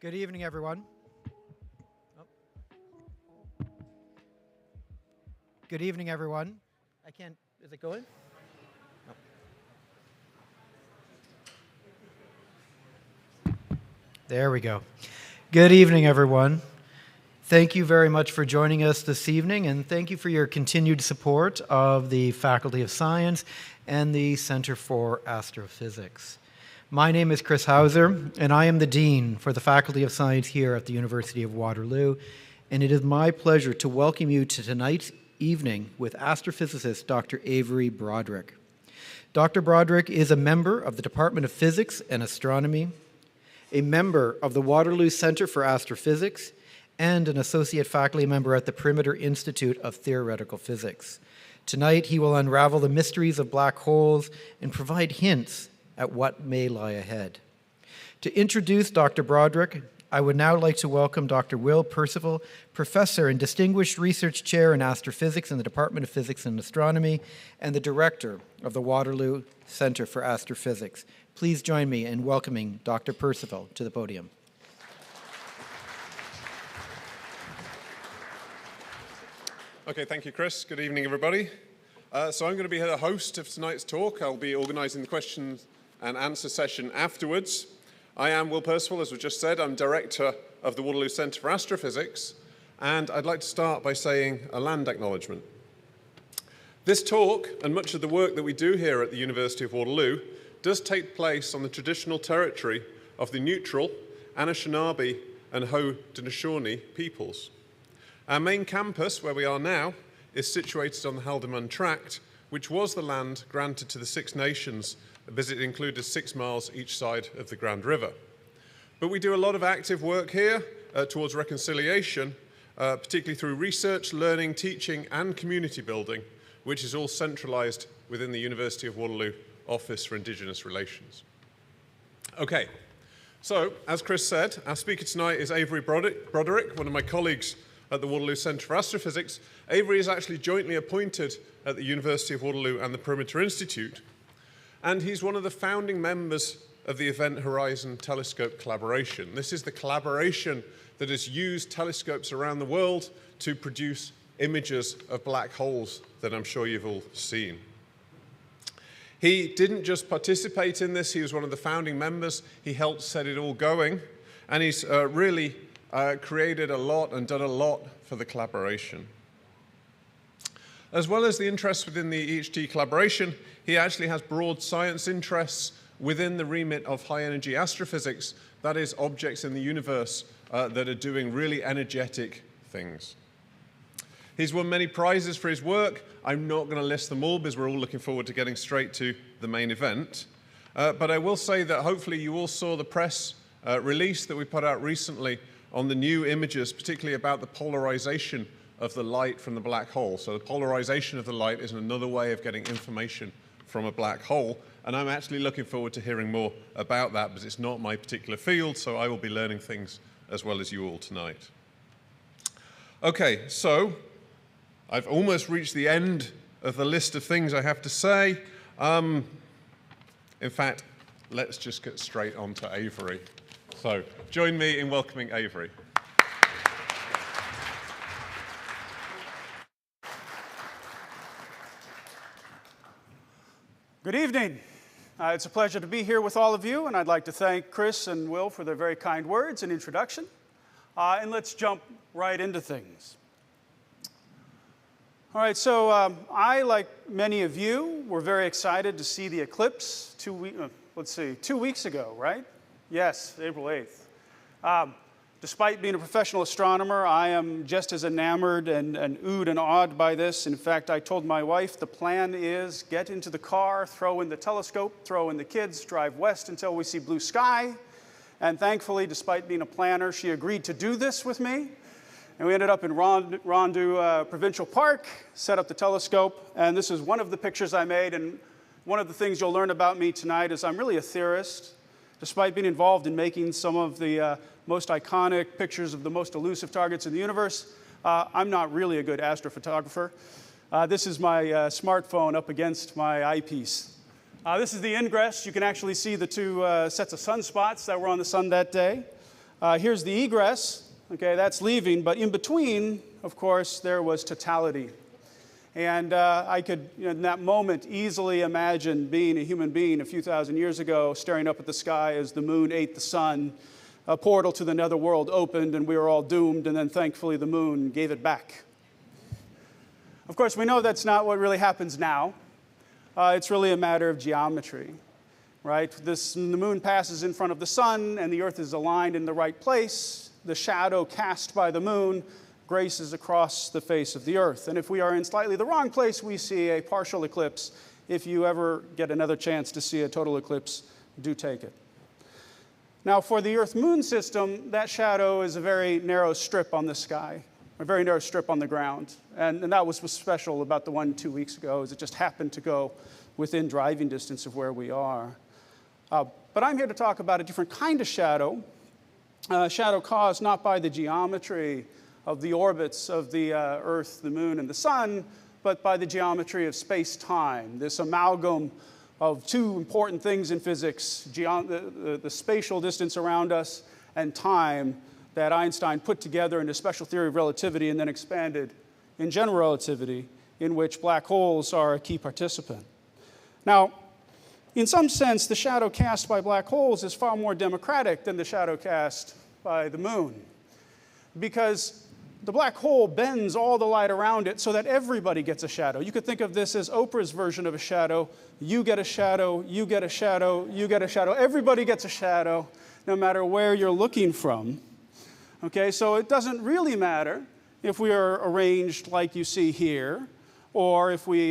Good evening, everyone. Good evening, everyone. I can't, is it going? No. There we go. Good evening, everyone. Thank you very much for joining us this evening, and thank you for your continued support of the Faculty of Science and the Center for Astrophysics. My name is Chris Hauser, and I am the Dean for the Faculty of Science here at the University of Waterloo, and it is my pleasure to welcome you to tonight's evening with astrophysicist Dr. Avery Broderick. Dr. Broderick is a member of the Department of Physics and Astronomy, a member of the Waterloo Center for Astrophysics, and an associate faculty member at the Perimeter Institute of Theoretical Physics. Tonight, he will unravel the mysteries of black holes and provide hints at what may lie ahead. To introduce Dr. Broderick, I would now like to welcome Dr. Will Percival, Professor and Distinguished Research Chair in Astrophysics in the Department of Physics and Astronomy, and the Director of the Waterloo Center for Astrophysics. Please join me in welcoming Dr. Percival to the podium. Okay, thank you, Chris. Good evening, everybody. So I'm going to be the host of tonight's talk. I'll be organizing the questions and answer session afterwards. I am Will Percival, as we just said. I'm Director of the Waterloo Center for Astrophysics, and I'd like to start by saying a land acknowledgement. This talk, and much of the work that we do here at the University of Waterloo, does take place on the traditional territory of the neutral Anishinaabe and Haudenosaunee peoples. Our main campus, where we are now, is situated on the Haldimand Tract, which was the land granted to the Six Nations, as it included 6 miles each side of the Grand River. But we do a lot of active work here towards reconciliation, particularly through research, learning, teaching, and community building, which is all centralized within the University of Waterloo Office for Indigenous Relations. Okay, so as Chris said, our speaker tonight is Avery Broderick, one of my colleagues at the Waterloo Center for Astrophysics. Avery is actually jointly appointed at the University of Waterloo and the Perimeter Institute, and he's one of the founding members of the Event Horizon Telescope Collaboration. This is the collaboration that has used telescopes around the world to produce images of black holes that I'm sure you've all seen. He didn't just participate in this, he was one of the founding members. He helped set it all going, and he's really created a lot and done a lot for the collaboration. As well as the interest within the EHT collaboration, he actually has broad science interests within the remit of high-energy astrophysics, that is, objects in the universe that are doing really energetic things. He's won many prizes for his work. I'm not going to list them all because we're all looking forward to getting straight to the main event. But I will say that hopefully you all saw the press release that we put out recently on the new images, particularly about the polarization of the light from the black hole. So the polarization of the light is another way of getting information from a black hole, and I'm actually looking forward to hearing more about that because it's not my particular field, so I will be learning things as well as you all tonight. Okay, so I've almost reached the end of the list of things I have to say. In fact, let's just get straight on to Avery. So join me in welcoming Avery. Good evening. It's a pleasure to be here with all of you, and I'd like to thank Chris and Will for their very kind words and introduction. And let's jump right into things. All right, so I, like many of you, were very excited to see the eclipse 2 weeks ago, right? Yes, April 8th. Despite being a professional astronomer, I am just as enamored and oohed and awed by this. In fact, I told my wife the plan is get into the car, throw in the telescope, throw in the kids, drive west until we see blue sky. And thankfully, despite being a planner, she agreed to do this with me. And we ended up in Rondu Provincial Park, set up the telescope, and this is one of the pictures I made. And one of the things you'll learn about me tonight is I'm really a theorist. Despite being involved in making some of the most iconic pictures of the most elusive targets in the universe, I'm not really a good astrophotographer. This is my smartphone up against my eyepiece. This is the ingress. You can actually see the two sets of sunspots that were on the sun that day. Here's the egress. Okay, that's leaving, but in between, of course, there was totality. And I could, in that moment, easily imagine being a human being a few thousand years ago, staring up at the sky as the moon ate the sun. A portal to the netherworld opened, and we were all doomed, and then thankfully the moon gave it back. Of course, we know that's not what really happens now. It's really a matter of geometry, right? The moon passes in front of the sun, and the Earth is aligned in the right place. The shadow cast by the moon graces across the face of the Earth. And if we are in slightly the wrong place, we see a partial eclipse. If you ever get another chance to see a total eclipse, do take it. Now, for the Earth-Moon system, that shadow is a very narrow strip on the sky, a very narrow strip on the ground. And that was what's special about the one 2 weeks ago, is it just happened to go within driving distance of where we are. But I'm here to talk about a different kind of shadow, shadow caused not by the geometry of the orbits of the Earth, the Moon, and the Sun, but by the geometry of space-time, this amalgam of two important things in physics, the spatial distance around us and time, that Einstein put together in a special theory of relativity and then expanded in general relativity, in which black holes are a key participant. Now, in some sense, the shadow cast by black holes is far more democratic than the shadow cast by the moon, because the black hole bends all the light around it so that everybody gets a shadow. You could think of this as Oprah's version of a shadow. You get a shadow, you get a shadow, you get a shadow. Everybody gets a shadow, no matter where you're looking from. Okay, so it doesn't really matter if we are arranged like you see here, or if we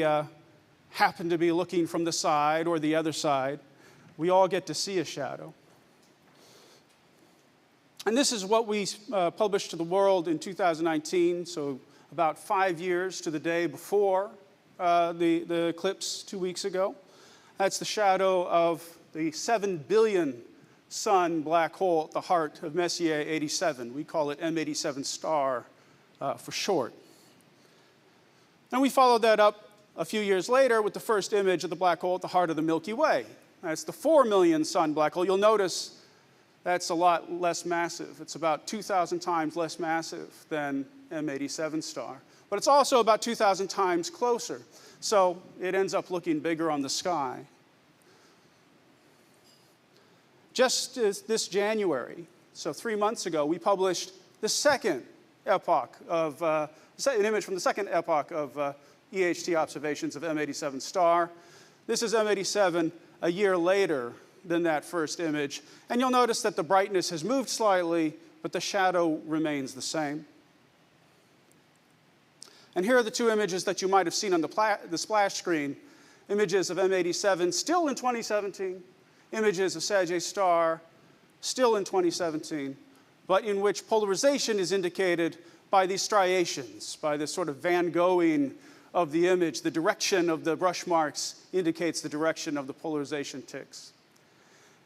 happen to be looking from the side or the other side. We all get to see a shadow. And this is what we published to the world in 2019, so about 5 years to the day before the eclipse 2 weeks ago. That's the shadow of the 7 billion sun black hole at the heart of Messier 87. We call it M87 star for short. And we followed that up a few years later with the first image of the black hole at the heart of the Milky Way. That's the 4 million sun black hole. You'll notice that's a lot less massive. It's about 2,000 times less massive than M87 star. But it's also about 2,000 times closer. So it ends up looking bigger on the sky. Just this January, so 3 months ago, we published the second epoch of, an image from the second epoch of EHT observations of M87 star. This is M87 a year later than that first image. And you'll notice that the brightness has moved slightly, but the shadow remains the same. And here are the two images that you might have seen on the splash screen. Images of M87 still in 2017, images of Sagittarius star still in 2017, but in which polarization is indicated by these striations, by this sort of Van Goghing of the image. The direction of the brush marks indicates the direction of the polarization ticks.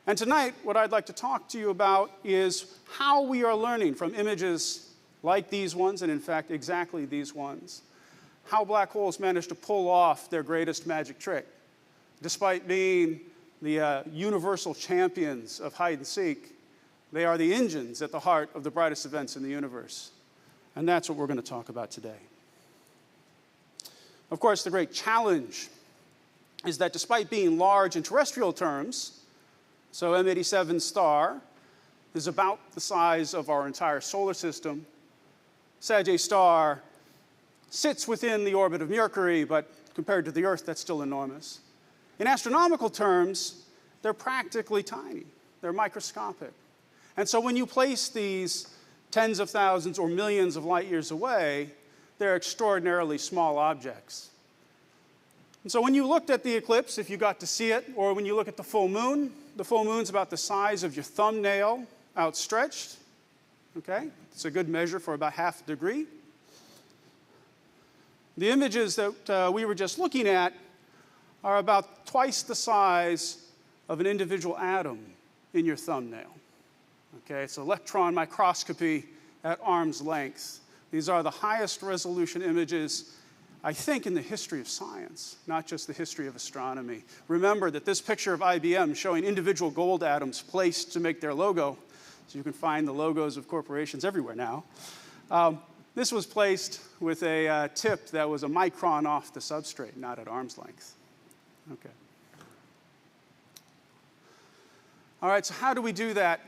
And tonight, what I'd like to talk to you about is how we are learning from images like these ones, and in fact, exactly these ones, how black holes manage to pull off their greatest magic trick. Despite being the universal champions of hide and seek, they are the engines at the heart of the brightest events in the universe. And that's what we're going to talk about today. Of course, the great challenge is that despite being large in terrestrial terms, so M87 star is about the size of our entire solar system. Sagittarius star sits within the orbit of Mercury, but compared to the Earth, that's still enormous. In astronomical terms, they're practically tiny. They're microscopic. And so when you place these tens of thousands or millions of light years away, they're extraordinarily small objects. And so when you looked at the eclipse, if you got to see it, or when you look at the full moon's about the size of your thumbnail outstretched. Okay? It's a good measure for about half a degree. The images that we were just looking at are about twice the size of an individual atom in your thumbnail. Okay, it's electron microscopy at arm's length. These are the highest resolution images, I think, in the history of science, not just the history of astronomy. Remember that this picture of IBM showing individual gold atoms placed to make their logo, so you can find the logos of corporations everywhere now. This was placed with a tip that was a micron off the substrate, not at arm's length. Okay. All right, so how do we do that?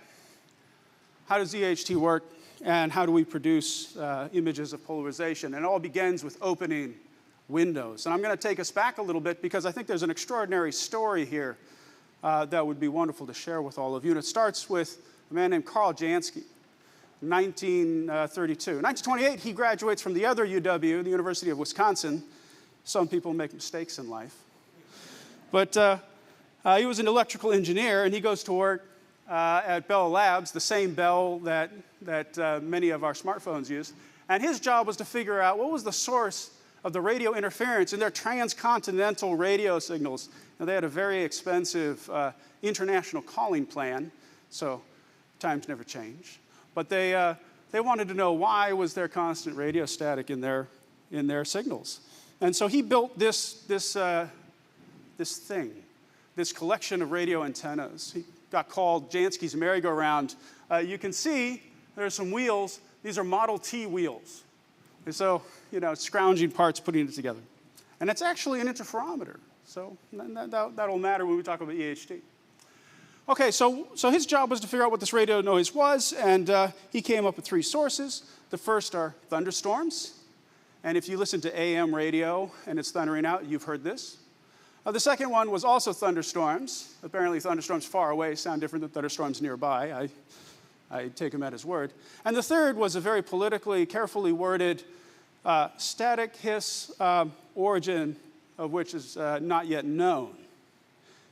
How does EHT work, and how do we produce images of polarization? And it all begins with opening windows. And I'm going to take us back a little bit because I think there's an extraordinary story here that would be wonderful to share with all of you. And it starts with a man named Carl Jansky, 1932. In 1928, he graduates from the other UW, the University of Wisconsin. Some people make mistakes in life. But he was an electrical engineer, and he goes to work at Bell Labs, the same Bell that many of our smartphones use. And his job was to figure out what was the source of the radio interference in their transcontinental radio signals. Now, they had a very expensive international calling plan, so times never change. But they wanted to know why was there constant radio static in their signals. And so he built this collection of radio antennas. He got called Jansky's merry-go-round. You can see there are some wheels. These are Model T wheels. And so, scrounging parts, putting it together. And it's actually an interferometer. So that'll matter when we talk about EHT. Okay, so his job was to figure out what this radio noise was, and he came up with three sources. The first are thunderstorms. And if you listen to AM radio and it's thundering out, you've heard this. The second one was also thunderstorms. Apparently thunderstorms far away sound different than thunderstorms nearby. I take him at his word. And the third was a very politically, carefully worded static hiss, origin of which is not yet known.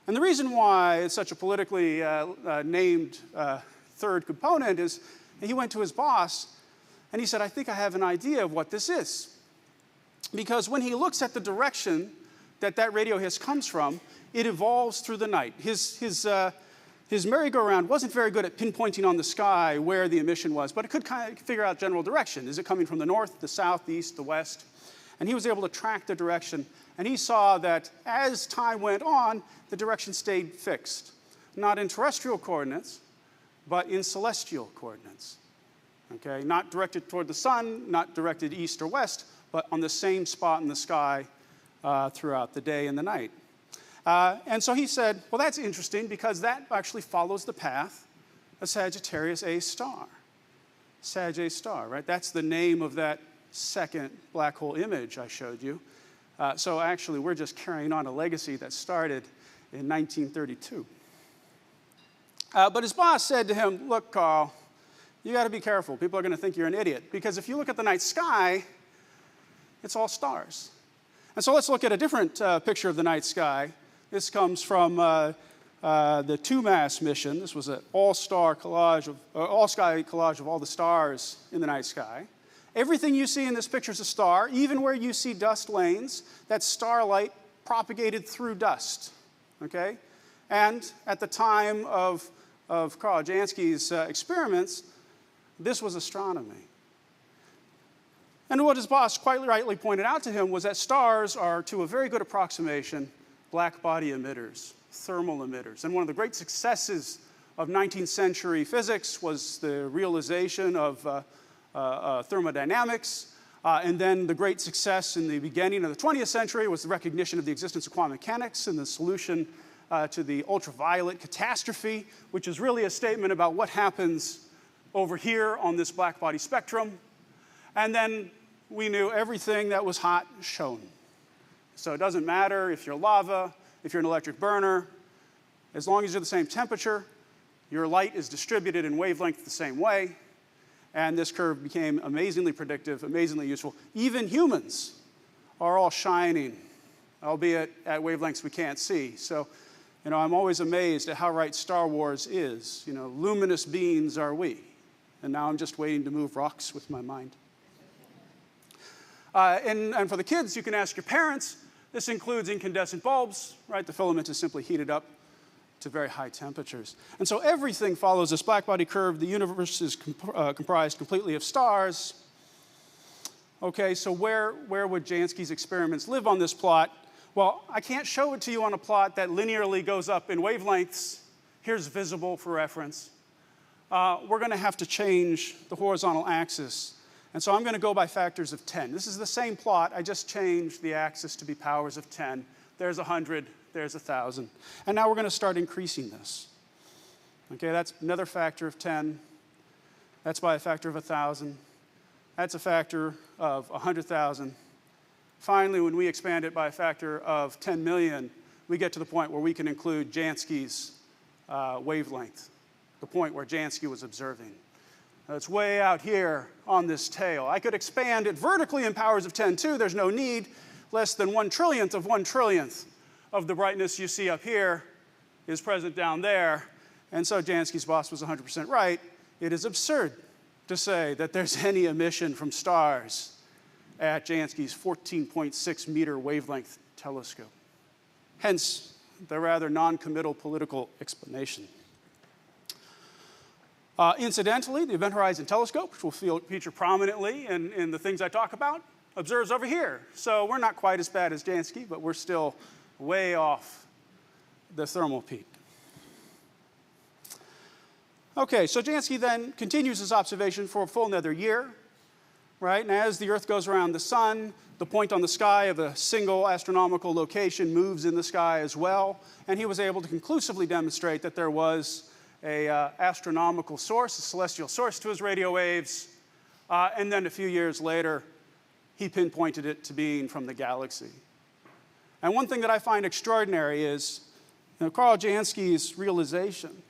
And the reason why it's such a politically named third component is he went to his boss and he said, I think I have an idea of what this is. Because when he looks at the direction that radio hiss comes from, it evolves through the night. His merry-go-round wasn't very good at pinpointing on the sky where the emission was, but it could kind of figure out general direction. Is it coming from the north, the south, the east, the west? And he was able to track the direction. And he saw that as time went on, the direction stayed fixed. Not in terrestrial coordinates, but in celestial coordinates. Okay? Not directed toward the sun, not directed east or west, but on the same spot in the sky throughout the day and the night. And so he said, well, that's interesting because that actually follows the path of Sagittarius A star. Sag A star, right? That's the name of that second black hole image I showed you. So actually, we're just carrying on a legacy that started in 1932. But his boss said to him, look, Carl, you got to be careful. People are going to think you're an idiot. Because if you look at the night sky, it's all stars. And so let's look at a different picture of the night sky. This comes from the 2MASS mission. This was an all-sky collage of all the stars in the night sky. Everything you see in this picture is a star, even where you see dust lanes. That's starlight propagated through dust, okay? And at the time of Carl Jansky's experiments, this was astronomy. And what his boss quite rightly pointed out to him was that stars are, to a very good approximation, black body emitters, thermal emitters. And one of the great successes of 19th century physics was the realization of thermodynamics. And then the great success in the beginning of the 20th century was the recognition of the existence of quantum mechanics and the solution to the ultraviolet catastrophe, which is really a statement about what happens over here on this black body spectrum. And then we knew everything that was hot shone. So it doesn't matter if you're lava, if you're an electric burner, as long as you're the same temperature, your light is distributed in wavelength the same way. And this curve became amazingly predictive, amazingly useful. Even humans are all shining, albeit at wavelengths we can't see. So, I'm always amazed at how right Star Wars is. Luminous beings are we. And now I'm just waiting to move rocks with my mind. And for the kids, you can ask your parents. This includes incandescent bulbs, right? The filament is simply heated up to very high temperatures. And so everything follows this black-body curve. The universe is comprised completely of stars. Okay, so where would Jansky's experiments live on this plot? Well, I can't show it to you on a plot that linearly goes up in wavelengths. Here's visible for reference. We're going to have to change the horizontal axis. And so I'm going to go by factors of 10. This is the same plot. I just changed the axis to be powers of 10. There's 100. There's 1,000. And now we're going to start increasing this. Okay, that's another factor of 10. That's by a factor of 1,000. That's a factor of 100,000. Finally, when we expand it by a factor of 10 million, we get to the point where we can include Jansky's wavelength, the point where Jansky was observing. It's way out here on this tail. I could expand it vertically in powers of 10 too. There's no need. Less than 1/1,000,000,000 of 1/1,000,000,000 of the brightness you see up here is present down there. And so Jansky's boss was 100% right. It is absurd to say that there's any emission from stars at Jansky's 14.6 meter wavelength telescope. Hence, the rather non-committal political explanation. Incidentally, the Event Horizon Telescope, which will feature prominently in the things I talk about, observes over here. So we're not quite as bad as Jansky, but we're still way off the thermal peak. Okay, so Jansky then continues his observation for a full another year, right? And as the Earth goes around the sun, the point on the sky of a single astronomical location moves in the sky as well. And he was able to conclusively demonstrate that there was a astronomical source, a celestial source to his radio waves. And then a few years later, he pinpointed it to being from the galaxy. And one thing that I find extraordinary is Carl Jansky's realization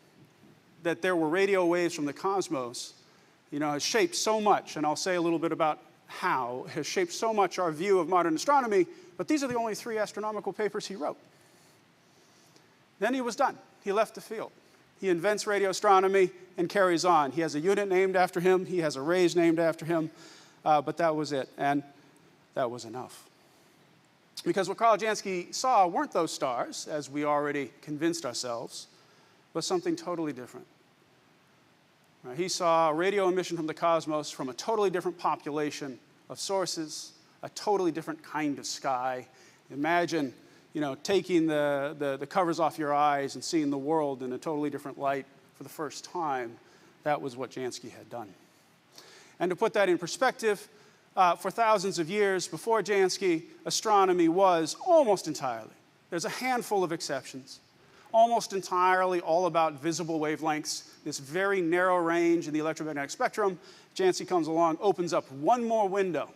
that there were radio waves from the cosmos, has shaped so much, and I'll say a little bit about how, has shaped so much our view of modern astronomy, but these are the only 3 astronomical papers he wrote. Then he was done. He left the field. He invents radio astronomy and carries on. He has a unit named after him. He has arrays named after him. But that was it, and that was enough. Because what Carl Jansky saw weren't those stars, as we already convinced ourselves, but something totally different. He saw radio emission from the cosmos from a totally different population of sources, a totally different kind of sky. Imagine taking the covers off your eyes and seeing the world in a totally different light for the first time. That was what Jansky had done. And to put that in perspective, for thousands of years before Jansky, astronomy was almost entirely, there's a handful of exceptions, almost entirely all about visible wavelengths, this very narrow range in the electromagnetic spectrum. Jansky comes along, opens up one more window.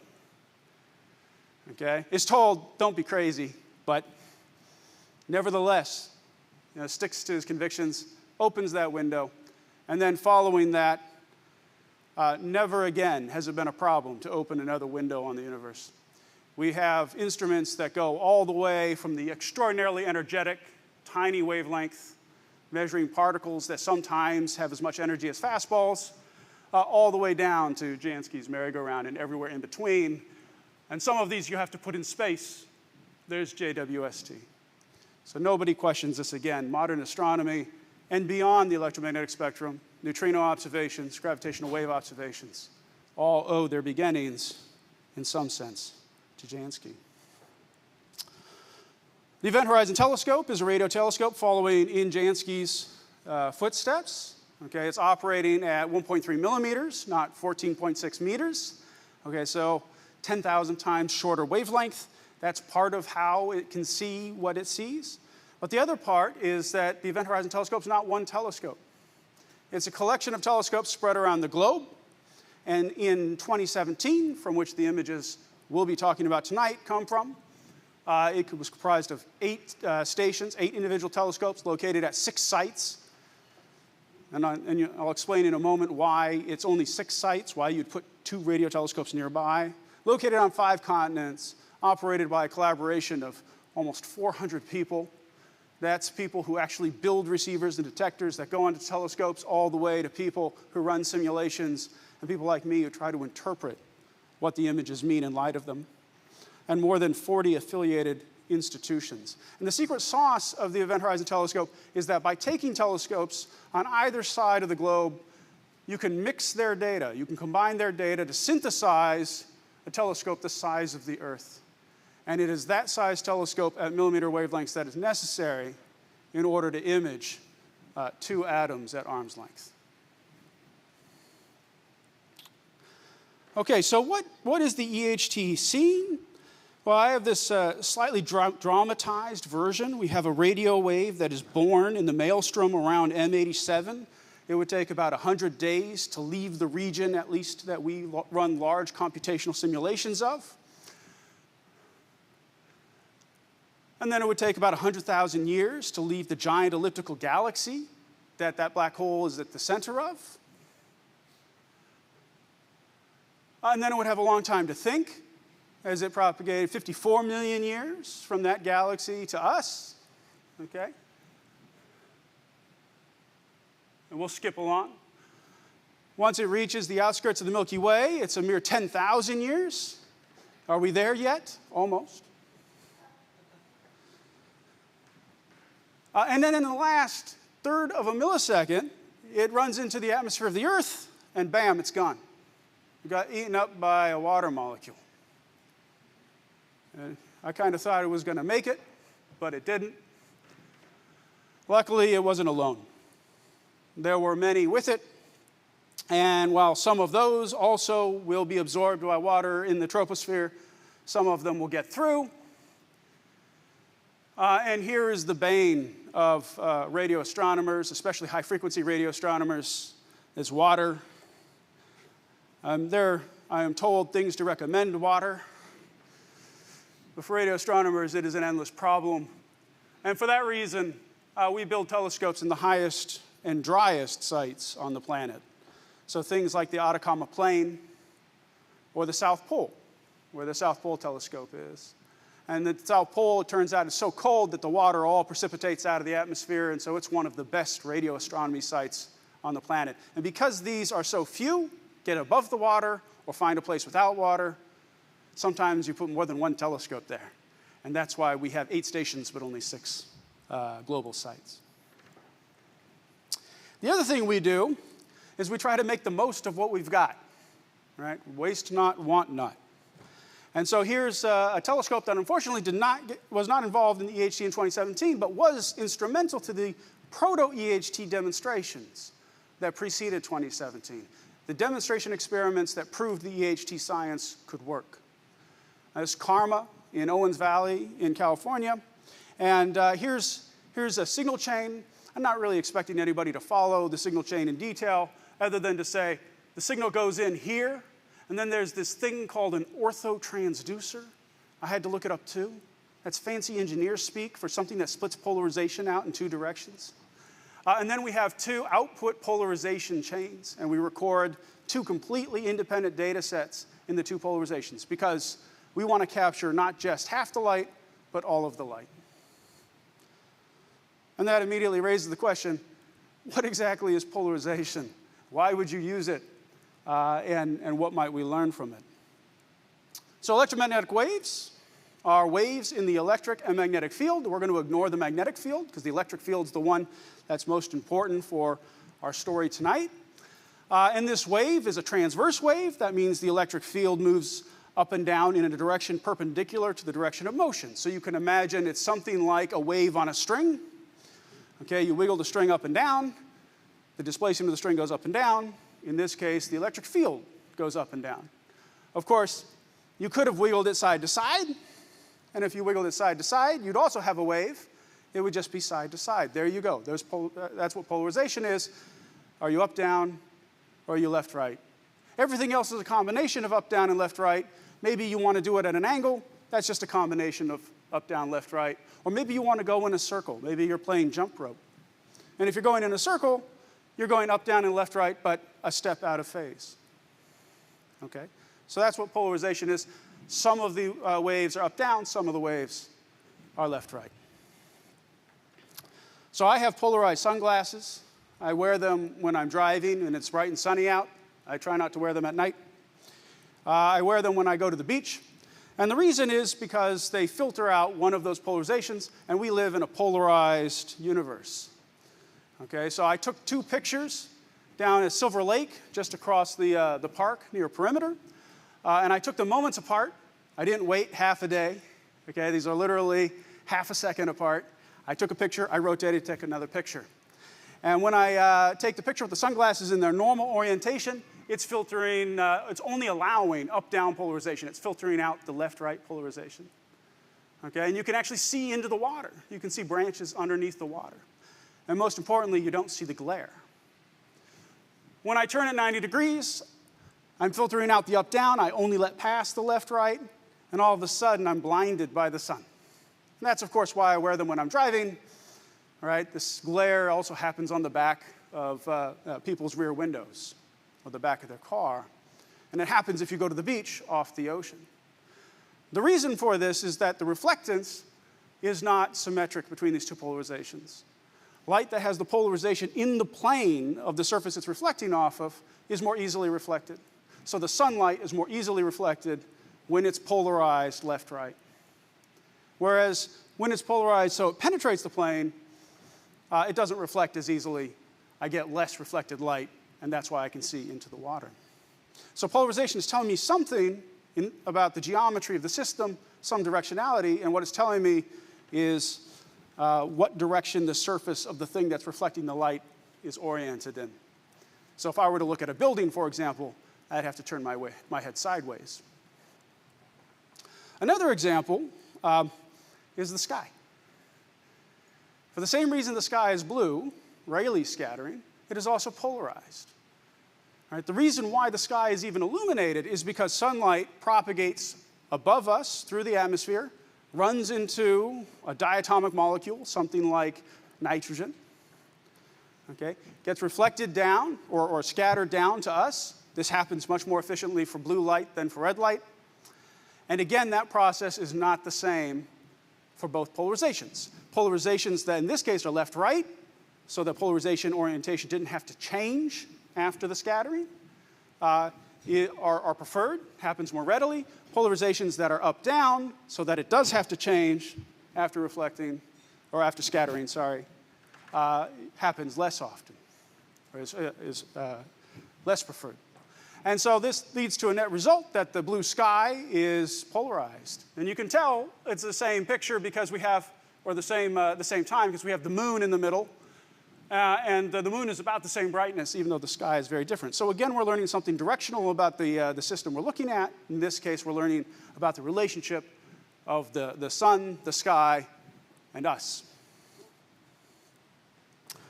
Okay? Is told, don't be crazy, but nevertheless, sticks to his convictions, opens that window, and then following that, never again has it been a problem to open another window on the universe. We have instruments that go all the way from the extraordinarily energetic, tiny wavelength, measuring particles that sometimes have as much energy as fastballs, all the way down to Jansky's merry-go-round and everywhere in between. And some of these you have to put in space. There's JWST. So nobody questions this again. Modern astronomy and beyond the electromagnetic spectrum, neutrino observations, gravitational wave observations, all owe their beginnings, in some sense, to Jansky. The Event Horizon Telescope is a radio telescope following in Jansky's footsteps. Okay, it's operating at 1.3 millimeters, not 14.6 meters. Okay, so 10,000 times shorter wavelength. That's part of how it can see what it sees. But the other part is that the Event Horizon Telescope is not one telescope. It's a collection of telescopes spread around the globe. And in 2017, from which the images we'll be talking about tonight come from, it was comprised of 8 stations, 8 individual telescopes located at 6 sites. and I'll explain in a moment why it's only 6 sites, why you'd put 2 radio telescopes nearby, located on 5 continents, operated by a collaboration of almost 400 people. That's people who actually build receivers and detectors that go onto telescopes, all the way to people who run simulations and people like me who try to interpret what the images mean in light of them, and more than 40 affiliated institutions. And the secret sauce of the Event Horizon Telescope is that by taking telescopes on either side of the globe, you can mix their data. You can combine their data to synthesize a telescope the size of the Earth. And it is that size telescope at millimeter wavelengths that is necessary in order to image 2 atoms at arm's length. Okay, so what is the EHT seeing? Well, I have this slightly dramatized version. We have a radio wave that is born in the maelstrom around M87. It would take about 100 days to leave the region, at least, that we run large computational simulations of. And then it would take about 100,000 years to leave the giant elliptical galaxy that black hole is at the center of. And then it would have a long time to think, as it propagated 54 million years from that galaxy to us, okay? And we'll skip along. Once it reaches the outskirts of the Milky Way, it's a mere 10,000 years. Are we there yet? Almost. And then in the last third of a millisecond, it runs into the atmosphere of the Earth, and bam, it's gone. It got eaten up by a water molecule. And I kind of thought it was going to make it, but it didn't. Luckily, it wasn't alone. There were many with it, and while some of those also will be absorbed by water in the troposphere, some of them will get through. And here is the bane of radio astronomers, especially high-frequency radio astronomers, is water. I am told things to recommend water. But for radio astronomers, it is an endless problem. And for that reason, we build telescopes in the highest and driest sites on the planet. So things like the Atacama Plain or the South Pole, where the South Pole telescope is. And the South Pole, it turns out, is so cold that the water all precipitates out of the atmosphere, and so it's one of the best radio astronomy sites on the planet. And because these are so few, get above the water or find a place without water, sometimes you put more than 1 telescope there. And that's why we have 8 stations but only 6 global sites. The other thing we do is we try to make the most of what we've got, right? Waste not, want not. And so here's a telescope that unfortunately was not involved in the EHT in 2017, but was instrumental to the proto-EHT demonstrations that preceded 2017. The demonstration experiments that proved the EHT science could work. This is Karma in Owens Valley in California. And here's a signal chain. I'm not really expecting anybody to follow the signal chain in detail, other than to say the signal goes in here, and then there's this thing called an orthotransducer. I had to look it up too. That's fancy engineer speak for something that splits polarization out in 2 directions. And then we have 2 output polarization chains, and we record 2 completely independent data sets in the 2 polarizations, because we want to capture not just half the light, but all of the light. And that immediately raises the question, what exactly is polarization? Why would you use it? And what might we learn from it? So electromagnetic waves are waves in the electric and magnetic field. We're going to ignore the magnetic field, because the electric field is the one that's most important for our story tonight. And this wave is a transverse wave. That means the electric field moves up and down in a direction perpendicular to the direction of motion. So you can imagine it's something like a wave on a string. Okay, you wiggle the string up and down. The displacement of the string goes up and down. In this case, the electric field goes up and down. Of course, you could have wiggled it side to side. And if you wiggled it side to side, you'd also have a wave. It would just be side to side. There you go. That's what polarization is. Are you up, down, or are you left, right? Everything else is a combination of up, down, and left, right. Maybe you want to do it at an angle. That's just a combination of up, down, left, right. Or maybe you want to go in a circle. Maybe you're playing jump rope. And if you're going in a circle, you're going up, down, and left, right, but a step out of phase. Okay? So that's what polarization is. Some of the waves are up, down, some of the waves are left, right. So I have polarized sunglasses. I wear them when I'm driving and it's bright and sunny out. I try not to wear them at night. I wear them when I go to the beach. And the reason is because they filter out one of those polarizations, and we live in a polarized universe. Okay, so I took 2 pictures down at Silver Lake, just across the park near Perimeter. And I took them moments apart. I didn't wait half a day. Okay, these are literally half a second apart. I took a picture, I rotated, take another picture. And when I take the picture with the sunglasses in their normal orientation, it's filtering, it's only allowing up-down polarization. It's filtering out the left-right polarization. Okay, and you can actually see into the water. You can see branches underneath the water. And most importantly, you don't see the glare. When I turn it 90 degrees, I'm filtering out the up-down. I only let pass the left-right, and all of a sudden, I'm blinded by the sun. And that's, of course, why I wear them when I'm driving. All right, this glare also happens on the back of people's rear windows or the back of their car. And it happens if you go to the beach off the ocean. The reason for this is that the reflectance is not symmetric between these 2 polarizations. Light that has the polarization in the plane of the surface it's reflecting off of is more easily reflected. So the sunlight is more easily reflected when it's polarized left-right. Whereas when it's polarized so it penetrates the plane, it doesn't reflect as easily. I get less reflected light, and that's why I can see into the water. So polarization is telling me something about the geometry of the system, some directionality, and what it's telling me is what direction the surface of the thing that's reflecting the light is oriented in. So if I were to look at a building, for example, I'd have to turn my head sideways. Another example is the sky. For the same reason the sky is blue, Rayleigh scattering, it is also polarized. All right, the reason why the sky is even illuminated is because sunlight propagates above us through the atmosphere, runs into a diatomic molecule, something like nitrogen, okay, gets reflected down or scattered down to us. This happens much more efficiently for blue light than for red light. And again, that process is not the same for both polarizations. Polarizations that in this case are left-right, so the polarization orientation didn't have to change after the scattering, are preferred, happens more readily. Polarizations that are up-down, so that it does have to change after reflecting, or after scattering, sorry, happens less often, or is less preferred. And so this leads to a net result that the blue sky is polarized. And you can tell it's the same picture because we have, or the same time, because we have the moon in the middle. And the moon is about the same brightness, even though the sky is very different. So again, we're learning something directional about the system we're looking at. In this case, we're learning about the relationship of the sun, the sky, and us.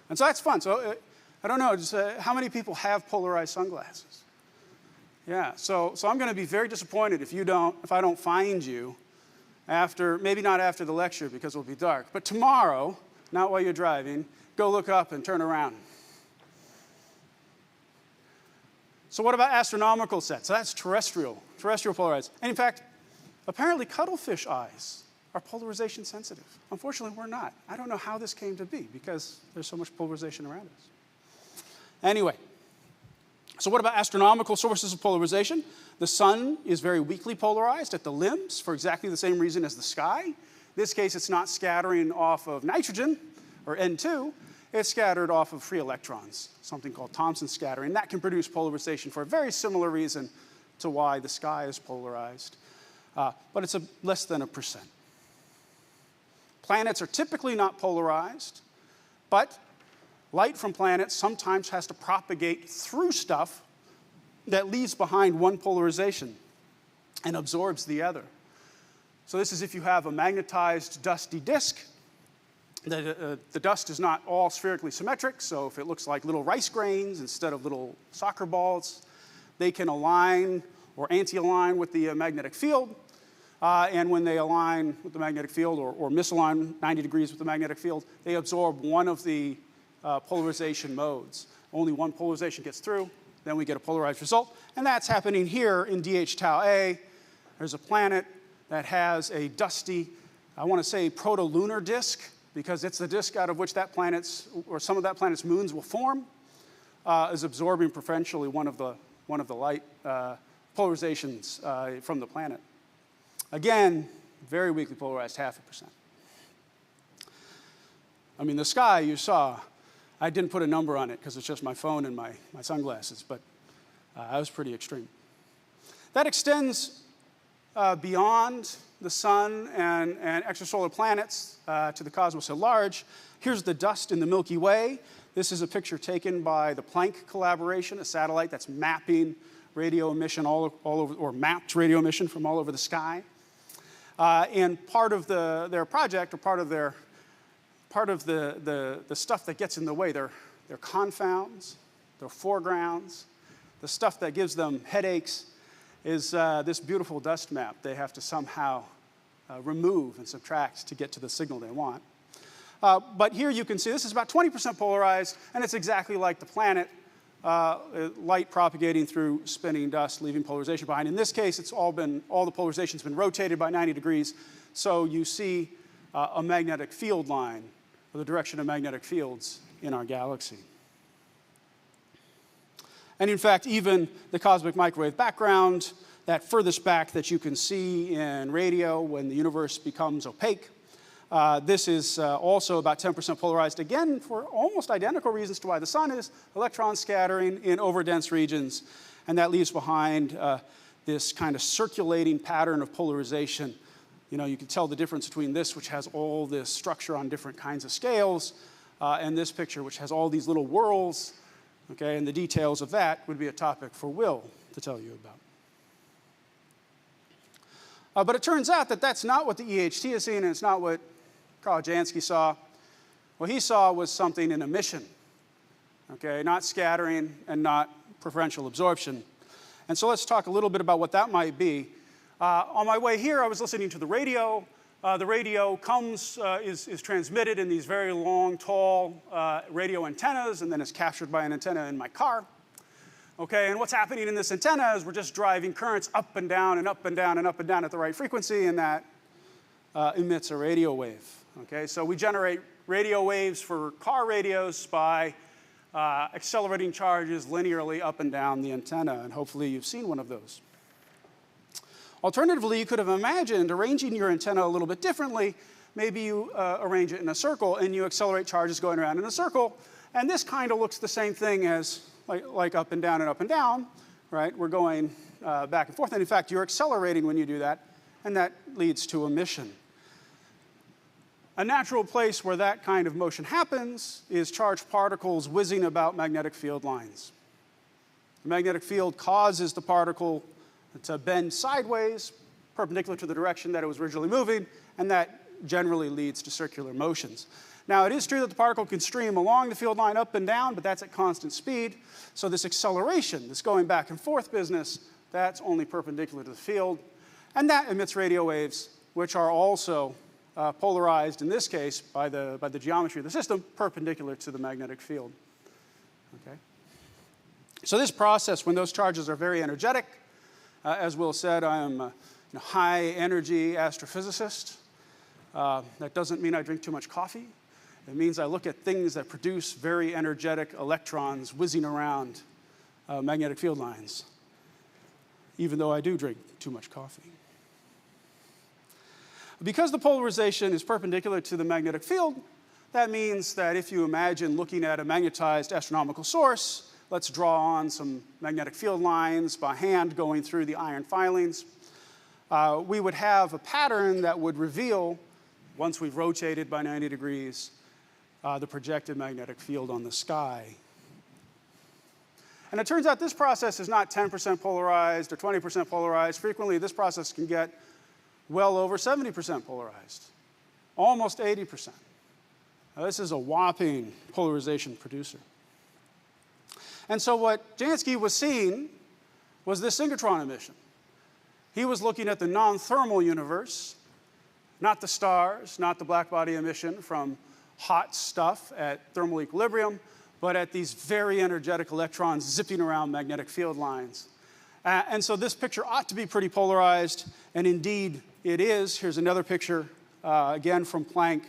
And so that's fun. So I don't know, just, how many people have polarized sunglasses? Yeah, so I'm going to be very disappointed if I don't find you after, maybe not after the lecture because it'll be dark, but tomorrow, not while you're driving, go look up and turn around. So what about astronomical sets? So that's terrestrial polarized. And in fact, apparently cuttlefish eyes are polarization sensitive. Unfortunately, we're not. I don't know how this came to be because there's so much polarization around us. Anyway, so what about astronomical sources of polarization? The sun is very weakly polarized at the limbs for exactly the same reason as the sky. In this case, it's not scattering off of nitrogen, or N2, it's scattered off of free electrons, something called Thomson scattering. That can produce polarization for a very similar reason to why the sky is polarized. But it's less than 1%. Planets are typically not polarized, but light from planets sometimes has to propagate through stuff that leaves behind one polarization and absorbs the other. So this is if you have a magnetized dusty disk. The dust is not all spherically symmetric, so if it looks like little rice grains instead of little soccer balls, they can align or anti-align with the magnetic field. And when they align with the magnetic field or misalign 90 degrees with the magnetic field, they absorb one of the polarization modes. Only one polarization gets through, then we get a polarized result. And that's happening here in DH tau A. There's a planet that has a dusty, I want to say proto-lunar disk, because it's the disk out of which that planet's, or some of that planet's moons will form, is absorbing preferentially one of the light polarizations from the planet. Again, very weakly polarized, 0.5%. I mean, the sky you saw, I didn't put a number on it because it's just my phone and my sunglasses, but I was pretty extreme. That extends beyond the sun and extrasolar planets to the cosmos at large. Here's the dust in the Milky Way. This is a picture taken by the Planck collaboration, a satellite that's mapping radio emission all over, or mapped radio emission from all over the sky. And part of their project, or part of the stuff that gets in the way, their confounds, their foregrounds, the stuff that gives them headaches, is this beautiful dust map they have to somehow remove and subtract to get to the signal they want. But here you can see this is about 20% polarized, and it's exactly like the planet, light propagating through spinning dust, leaving polarization behind. In this case, all the polarization's been rotated by 90 degrees, so you see a magnetic field line, or the direction of magnetic fields in our galaxy. And in fact, even the cosmic microwave background, that furthest back that you can see in radio when the universe becomes opaque, this is also about 10% polarized, again, for almost identical reasons to why the sun is, electron scattering in overdense regions, and that leaves behind this kind of circulating pattern of polarization. You know, you can tell the difference between this, which has all this structure on different kinds of scales, and this picture, which has all these little whorls, okay, and the details of that would be a topic for Will to tell you about. But it turns out that that's not what the EHT is seeing, and it's not what Carl Jansky saw. What he saw was something in emission, okay, not scattering and not preferential absorption. And so let's talk a little bit about what that might be. On my way here, I was listening to the radio. The radio is transmitted in these very long, tall radio antennas, and then is captured by an antenna in my car. Okay, and what's happening in this antenna is we're just driving currents up and down and up and down and up and down at the right frequency, and that emits a radio wave. Okay, so we generate radio waves for car radios by accelerating charges linearly up and down the antenna, and hopefully you've seen one of those. Alternatively, you could have imagined arranging your antenna a little bit differently. Maybe you arrange it in a circle and you accelerate charges going around in a circle, and this kind of looks the same thing as like up and down, right? We're going back and forth, and in fact, you're accelerating when you do that, and that leads to emission. A natural place where that kind of motion happens is charged particles whizzing about magnetic field lines. The magnetic field causes the particle to bend sideways, perpendicular to the direction that it was originally moving, and that generally leads to circular motions. Now, it is true that the particle can stream along the field line up and down, but that's at constant speed. So this acceleration, this going back and forth business, that's only perpendicular to the field. And that emits radio waves, which are also polarized, in this case, by the geometry of the system, perpendicular to the magnetic field. Okay? So this process, when those charges are very energetic, as Will said, I am a high-energy astrophysicist. That doesn't mean I drink too much coffee. It means I look at things that produce very energetic electrons whizzing around magnetic field lines, even though I do drink too much coffee. Because the polarization is perpendicular to the magnetic field, that means that if you imagine looking at a magnetized astronomical source, let's draw on some magnetic field lines by hand going through the iron filings, we would have a pattern that would reveal, once we've rotated by 90 degrees, the projected magnetic field on the sky. And it turns out this process is not 10% polarized or 20% polarized. Frequently, this process can get well over 70% polarized, almost 80%. Now, this is a whopping polarization producer. And so what Jansky was seeing was this synchrotron emission. He was looking at the non-thermal universe, not the stars, not the black body emission from hot stuff at thermal equilibrium, but at these very energetic electrons zipping around magnetic field lines. And so this picture ought to be pretty polarized, and indeed it is. Here's another picture, again from Planck.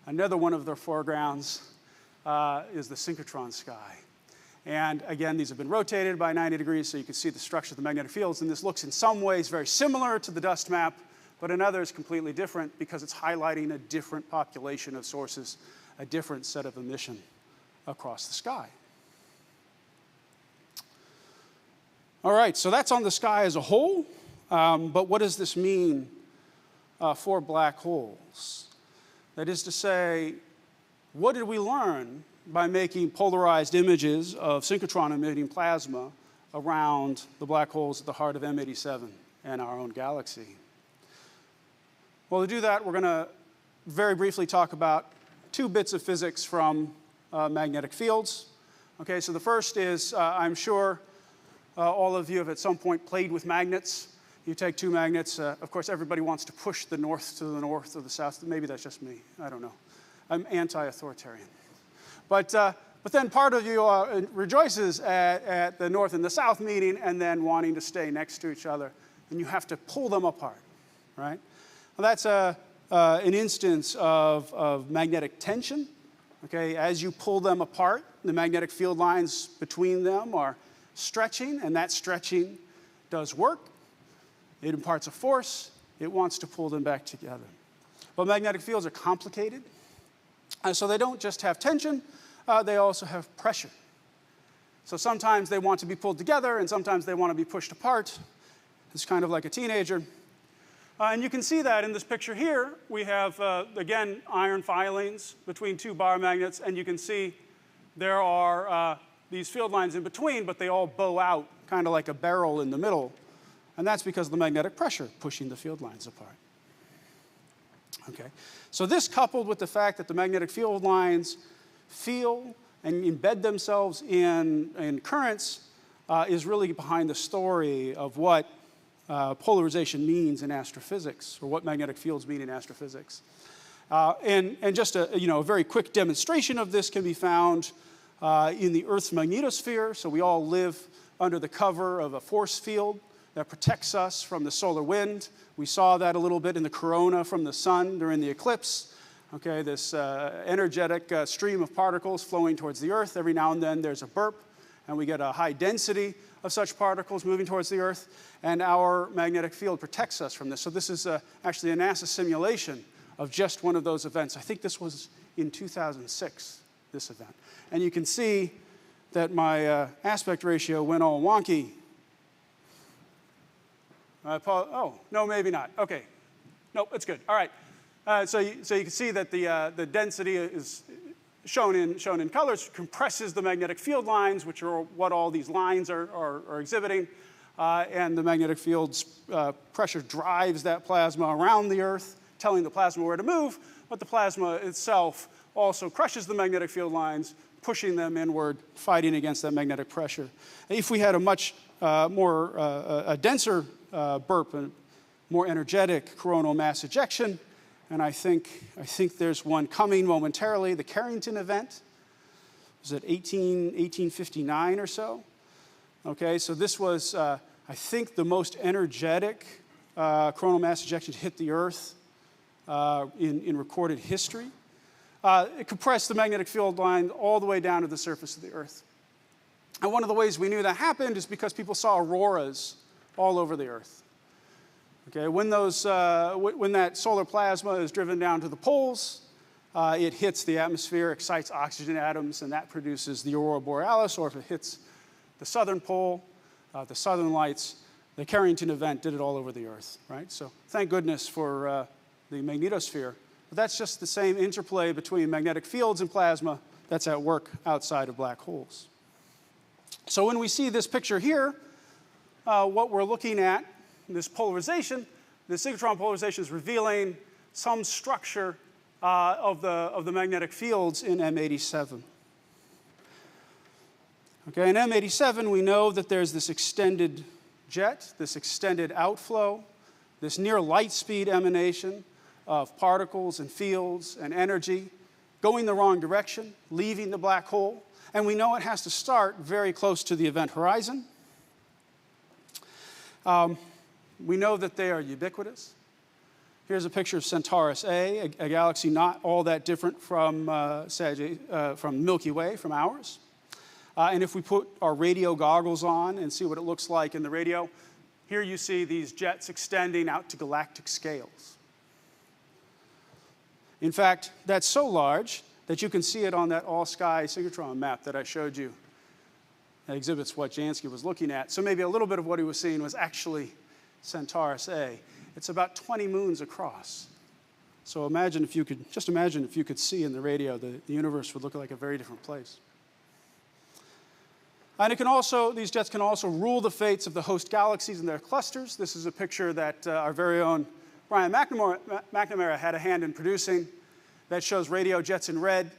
Another one of their foregrounds is the synchrotron sky. And again, these have been rotated by 90 degrees, so you can see the structure of the magnetic fields. And this looks in some ways very similar to the dust map, but in others completely different because it's highlighting a different population of sources, a different set of emission across the sky. All right, so that's on the sky as a whole, but what does this mean for black holes? That is to say, what did we learn by making polarized images of synchrotron-emitting plasma around the black holes at the heart of M87 and our own galaxy? Well, to do that, we're going to very briefly talk about two bits of physics from magnetic fields. Okay, so the first is, I'm sure all of you have at some point played with magnets. You take two magnets. Of course, everybody wants to push the north to the north or the south. Maybe that's just me. I don't know. I'm anti-authoritarian. But then part of you rejoices at the north and the south meeting and then wanting to stay next to each other. And you have to pull them apart, right? Well, that's an instance of magnetic tension. Okay, as you pull them apart, the magnetic field lines between them are stretching, and that stretching does work. It imparts a force. It wants to pull them back together. But magnetic fields are complicated. So they don't just have tension, they also have pressure. So sometimes they want to be pulled together, and sometimes they want to be pushed apart. It's kind of like a teenager. And you can see that in this picture here. We have, again, iron filings between two bar magnets, and you can see there are these field lines in between, but they all bow out, kind of like a barrel in the middle. And that's because of the magnetic pressure pushing the field lines apart. Okay. So this, coupled with the fact that the magnetic field lines feel and embed themselves in currents, is really behind the story of what polarization means in astrophysics, or what magnetic fields mean in astrophysics. And just a very quick demonstration of this can be found in the Earth's magnetosphere. So we all live under the cover of a force field that protects us from the solar wind. We saw that a little bit in the corona from the sun during the eclipse. Okay, this energetic stream of particles flowing towards the Earth. Every now and then there's a burp, and we get a high density of such particles moving towards the Earth, and our magnetic field protects us from this. So this is actually a NASA simulation of just one of those events. I think this was in 2006, this event. And you can see that my aspect ratio went all wonky. Oh, no, maybe not. Okay. Nope, it's good. All right. So you can see that the density is shown in colors, compresses the magnetic field lines, which are what all these lines are exhibiting. And the magnetic field's pressure drives that plasma around the Earth, telling the plasma where to move, but the plasma itself also crushes the magnetic field lines, pushing them inward, fighting against that magnetic pressure. If we had a much a denser burp, and more energetic coronal mass ejection, and I think there's one coming momentarily, the Carrington event. Was it 1859 or so? Okay, so this was, I think, the most energetic coronal mass ejection to hit the Earth in recorded history. It compressed the magnetic field line all the way down to the surface of the Earth. And one of the ways we knew that happened is because people saw auroras all over the Earth. Okay, when that solar plasma is driven down to the poles, it hits the atmosphere, excites oxygen atoms, and that produces the aurora borealis. Or if it hits the southern pole, the southern lights, the Carrington event did it all over the Earth, right? So thank goodness for the magnetosphere. But that's just the same interplay between magnetic fields and plasma that's at work outside of black holes. So when we see this picture here, what we're looking at, this polarization, the synchrotron polarization is revealing some structure of the magnetic fields in M87. Okay, in M87, we know that there's this extended jet, this extended outflow, this near light speed emanation of particles and fields and energy going the wrong direction, leaving the black hole. And we know it has to start very close to the event horizon. We know that they are ubiquitous. Here's a picture of Centaurus A, a galaxy not all that different from Milky Way, from ours. And if we put our radio goggles on and see what it looks like in the radio, here you see these jets extending out to galactic scales. In fact, that's so large that you can see it on that all-sky synchrotron map that I showed you. That exhibits what Jansky was looking at. So maybe a little bit of what he was seeing was actually Centaurus A. It's about 20 moons across. So imagine if you could see in the radio, the universe would look like a very different place. And these jets can also rule the fates of the host galaxies and their clusters. This is a picture that our very own Brian McNamara had a hand in producing that shows radio jets in red,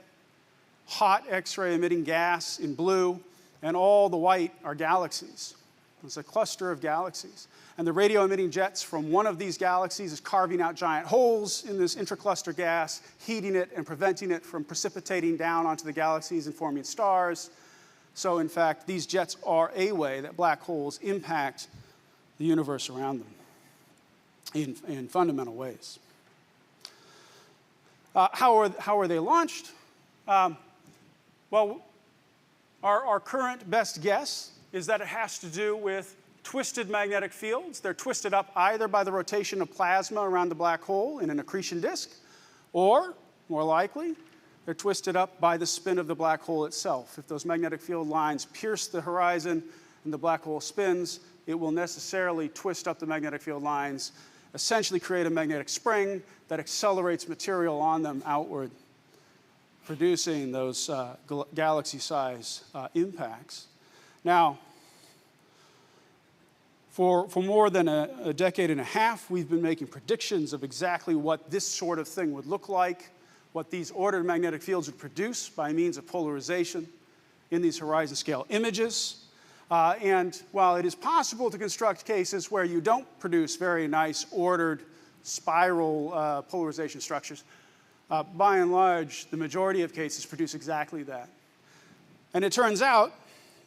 hot X-ray emitting gas in blue, and all the white are galaxies. It's a cluster of galaxies. And the radio emitting jets from one of these galaxies is carving out giant holes in this intracluster gas, heating it and preventing it from precipitating down onto the galaxies and forming stars. So in fact, these jets are a way that black holes impact the universe around them in fundamental ways. How are they launched? Well, our current best guess is that it has to do with twisted magnetic fields. They're twisted up either by the rotation of plasma around the black hole in an accretion disk, or, more likely, they're twisted up by the spin of the black hole itself. If those magnetic field lines pierce the horizon and the black hole spins, it will necessarily twist up the magnetic field lines, essentially create a magnetic spring that accelerates material on them outward, producing those galaxy-size impacts. Now, for more than a decade and a half, we've been making predictions of exactly what this sort of thing would look like, what these ordered magnetic fields would produce by means of polarization in these horizon scale images. And while it is possible to construct cases where you don't produce very nice ordered spiral polarization structures, by and large, the majority of cases produce exactly that. And it turns out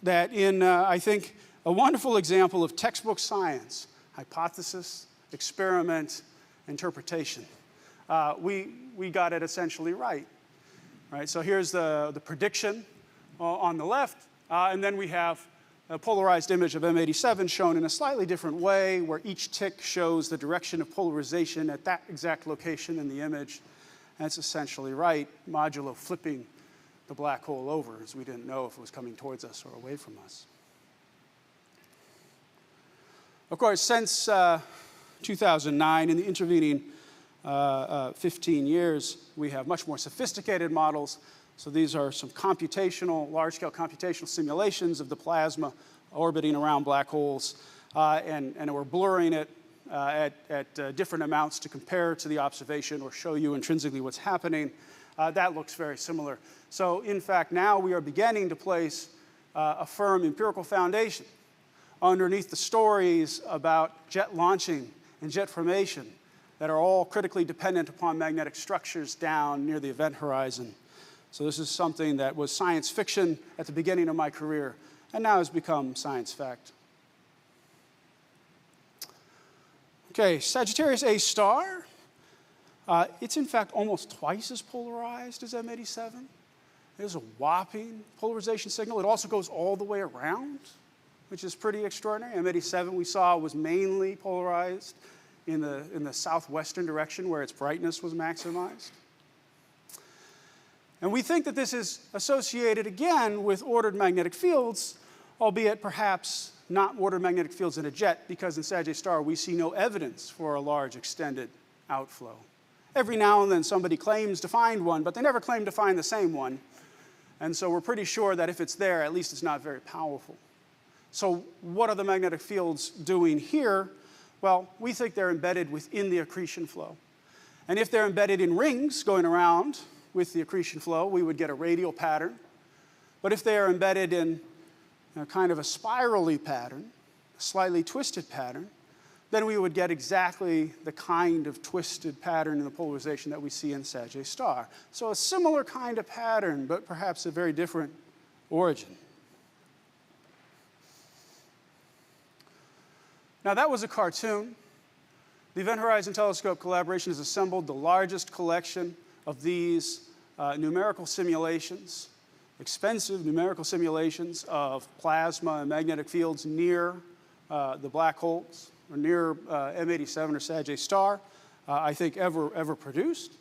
that in, I think, a wonderful example of textbook science, hypothesis, experiment, interpretation, we got it essentially right. So here's the prediction on the left, and then we have a polarized image of M87 shown in a slightly different way, where each tick shows the direction of polarization at that exact location in the image. And it's essentially right, modulo flipping the black hole over, as we didn't know if it was coming towards us or away from us. Of course, since 2009, in the intervening 15 years, we have much more sophisticated models. So these are some large-scale computational simulations of the plasma orbiting around black holes, and we're blurring it at different amounts to compare to the observation or show you intrinsically what's happening. That looks very similar. So in fact, now we are beginning to place a firm empirical foundation underneath the stories about jet launching and jet formation that are all critically dependent upon magnetic structures down near the event horizon. So this is something that was science fiction at the beginning of my career and now has become science fact. Okay, Sagittarius A star. It's in fact almost twice as polarized as M87. There's a whopping polarization signal. It also goes all the way around, which is pretty extraordinary. M87 we saw was mainly polarized in the southwestern direction where its brightness was maximized. And we think that this is associated again with ordered magnetic fields, albeit perhaps not ordered magnetic fields in a jet, because in Sagittarius star we see no evidence for a large extended outflow. Every now and then somebody claims to find one, but they never claim to find the same one. And so we're pretty sure that if it's there, at least it's not very powerful. So what are the magnetic fields doing here? Well, we think they're embedded within the accretion flow. And if they're embedded in rings going around with the accretion flow, we would get a radial pattern. But if they are embedded in kind of a spirally pattern, a slightly twisted pattern, then we would get exactly the kind of twisted pattern in the polarization that we see in Sagittarius star. So a similar kind of pattern, but perhaps a very different origin. Now that was a cartoon. The Event Horizon Telescope collaboration has assembled the largest collection of these numerical simulations, expensive numerical simulations of plasma and magnetic fields near the black holes, or near M87 or Sagittarius star, I think ever produced.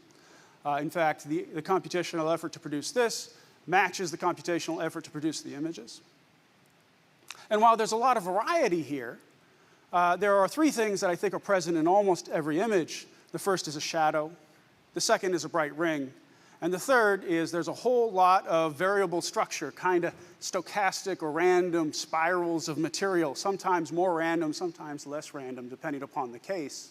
In fact, the computational effort to produce this matches the computational effort to produce the images. And while there's a lot of variety here, there are three things that I think are present in almost every image. The first is a shadow. The second is a bright ring. And the third is there's a whole lot of variable structure, kind of stochastic or random spirals of material, sometimes more random, sometimes less random, depending upon the case.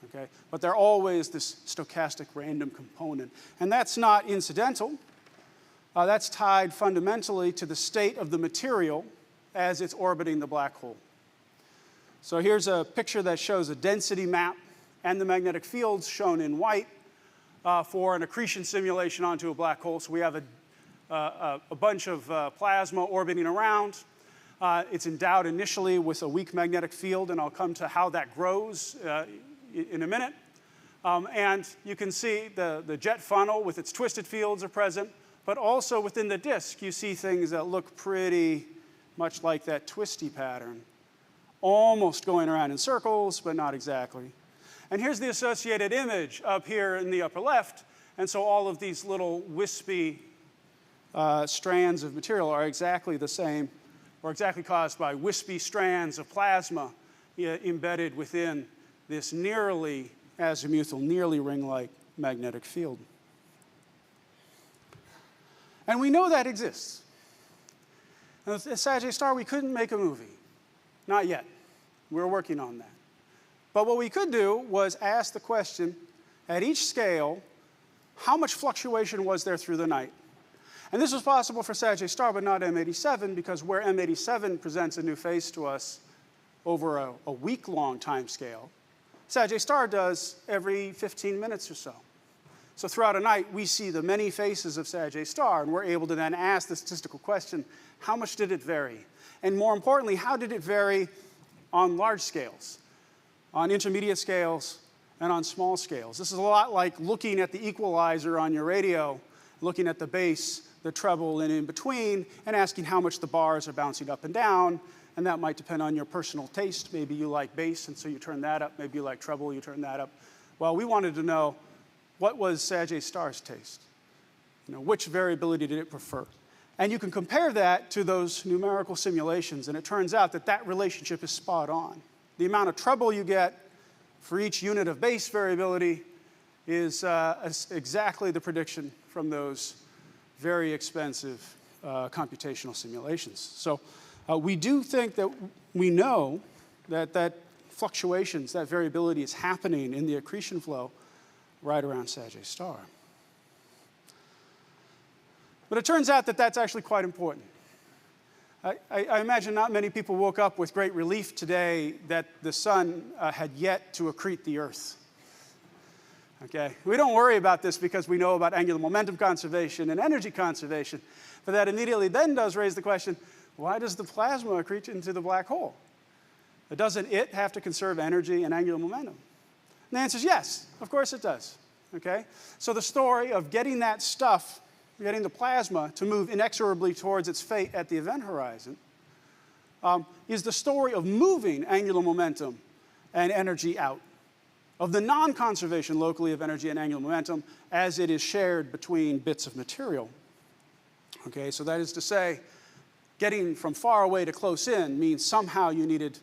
Okay? But they're always this stochastic random component. And that's not incidental. That's tied fundamentally to the state of the material as it's orbiting the black hole. So here's a picture that shows a density map and the magnetic fields shown in white for an accretion simulation onto a black hole. So we have a bunch of plasma orbiting around. It's endowed initially with a weak magnetic field, and I'll come to how that grows in a minute. And you can see the jet funnel with its twisted fields are present, but also within the disk you see things that look pretty much like that twisty pattern. Almost going around in circles, but not exactly. And here's the associated image up here in the upper left. And so all of these little wispy strands of material are exactly the same, or exactly caused by wispy strands of plasma embedded within this nearly azimuthal, nearly ring-like magnetic field. And we know that exists. And with Sagittarius star, we couldn't make a movie. Not yet. We're working on that. But what we could do was ask the question, at each scale, how much fluctuation was there through the night? And this was possible for Sagittarius star, but not M87, because where M87 presents a new face to us over a week-long time scale, Sagittarius star does every 15 minutes or so. So throughout a night, we see the many faces of Sagittarius star, and we're able to then ask the statistical question, how much did it vary? And more importantly, how did it vary on large scales, on intermediate scales, and on small scales? This is a lot like looking at the equalizer on your radio, looking at the bass, the treble, and in between, and asking how much the bars are bouncing up and down. And that might depend on your personal taste. Maybe you like bass, and so you turn that up. Maybe you like treble, you turn that up. Well, we wanted to know, what was Sagittarius star's taste? Which variability did it prefer? And you can compare that to those numerical simulations, and it turns out that that relationship is spot on. The amount of treble you get for each unit of bass variability is exactly the prediction from those very expensive computational simulations. So we do think that we know that fluctuations, that variability is happening in the accretion flow right around Sagittarius star. But it turns out that that's actually quite important. I imagine not many people woke up with great relief today that the sun had yet to accrete the Earth. Okay? We don't worry about this because we know about angular momentum conservation and energy conservation, but that immediately then does raise the question, why does the plasma accrete into the black hole? Doesn't it have to conserve energy and angular momentum? And the answer is yes, of course it does. Okay? So the story of getting that stuff, getting the plasma to move inexorably towards its fate at the event horizon, is the story of moving angular momentum and energy out, of the non-conservation locally of energy and angular momentum as it is shared between bits of material. Okay, so that is to say, getting from far away to close in means somehow you needed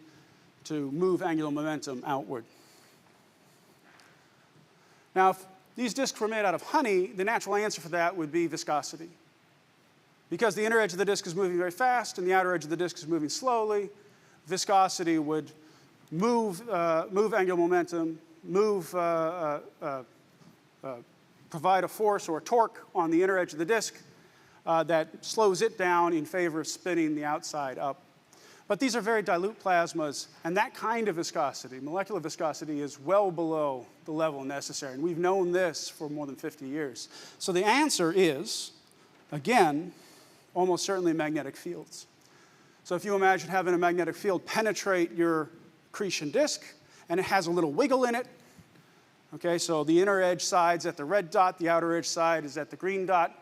to move angular momentum outward. Now, if these disks were made out of honey, the natural answer for that would be viscosity. Because the inner edge of the disk is moving very fast and the outer edge of the disk is moving slowly, viscosity would move angular momentum, provide a force or a torque on the inner edge of the disk that slows it down in favor of spinning the outside up. But these are very dilute plasmas, and that kind of viscosity, molecular viscosity, is well below the level necessary. And we've known this for more than 50 years. So the answer is, again, almost certainly magnetic fields. So if you imagine having a magnetic field penetrate your accretion disk, and it has a little wiggle in it, okay, so the inner edge side's at the red dot, the outer edge side is at the green dot,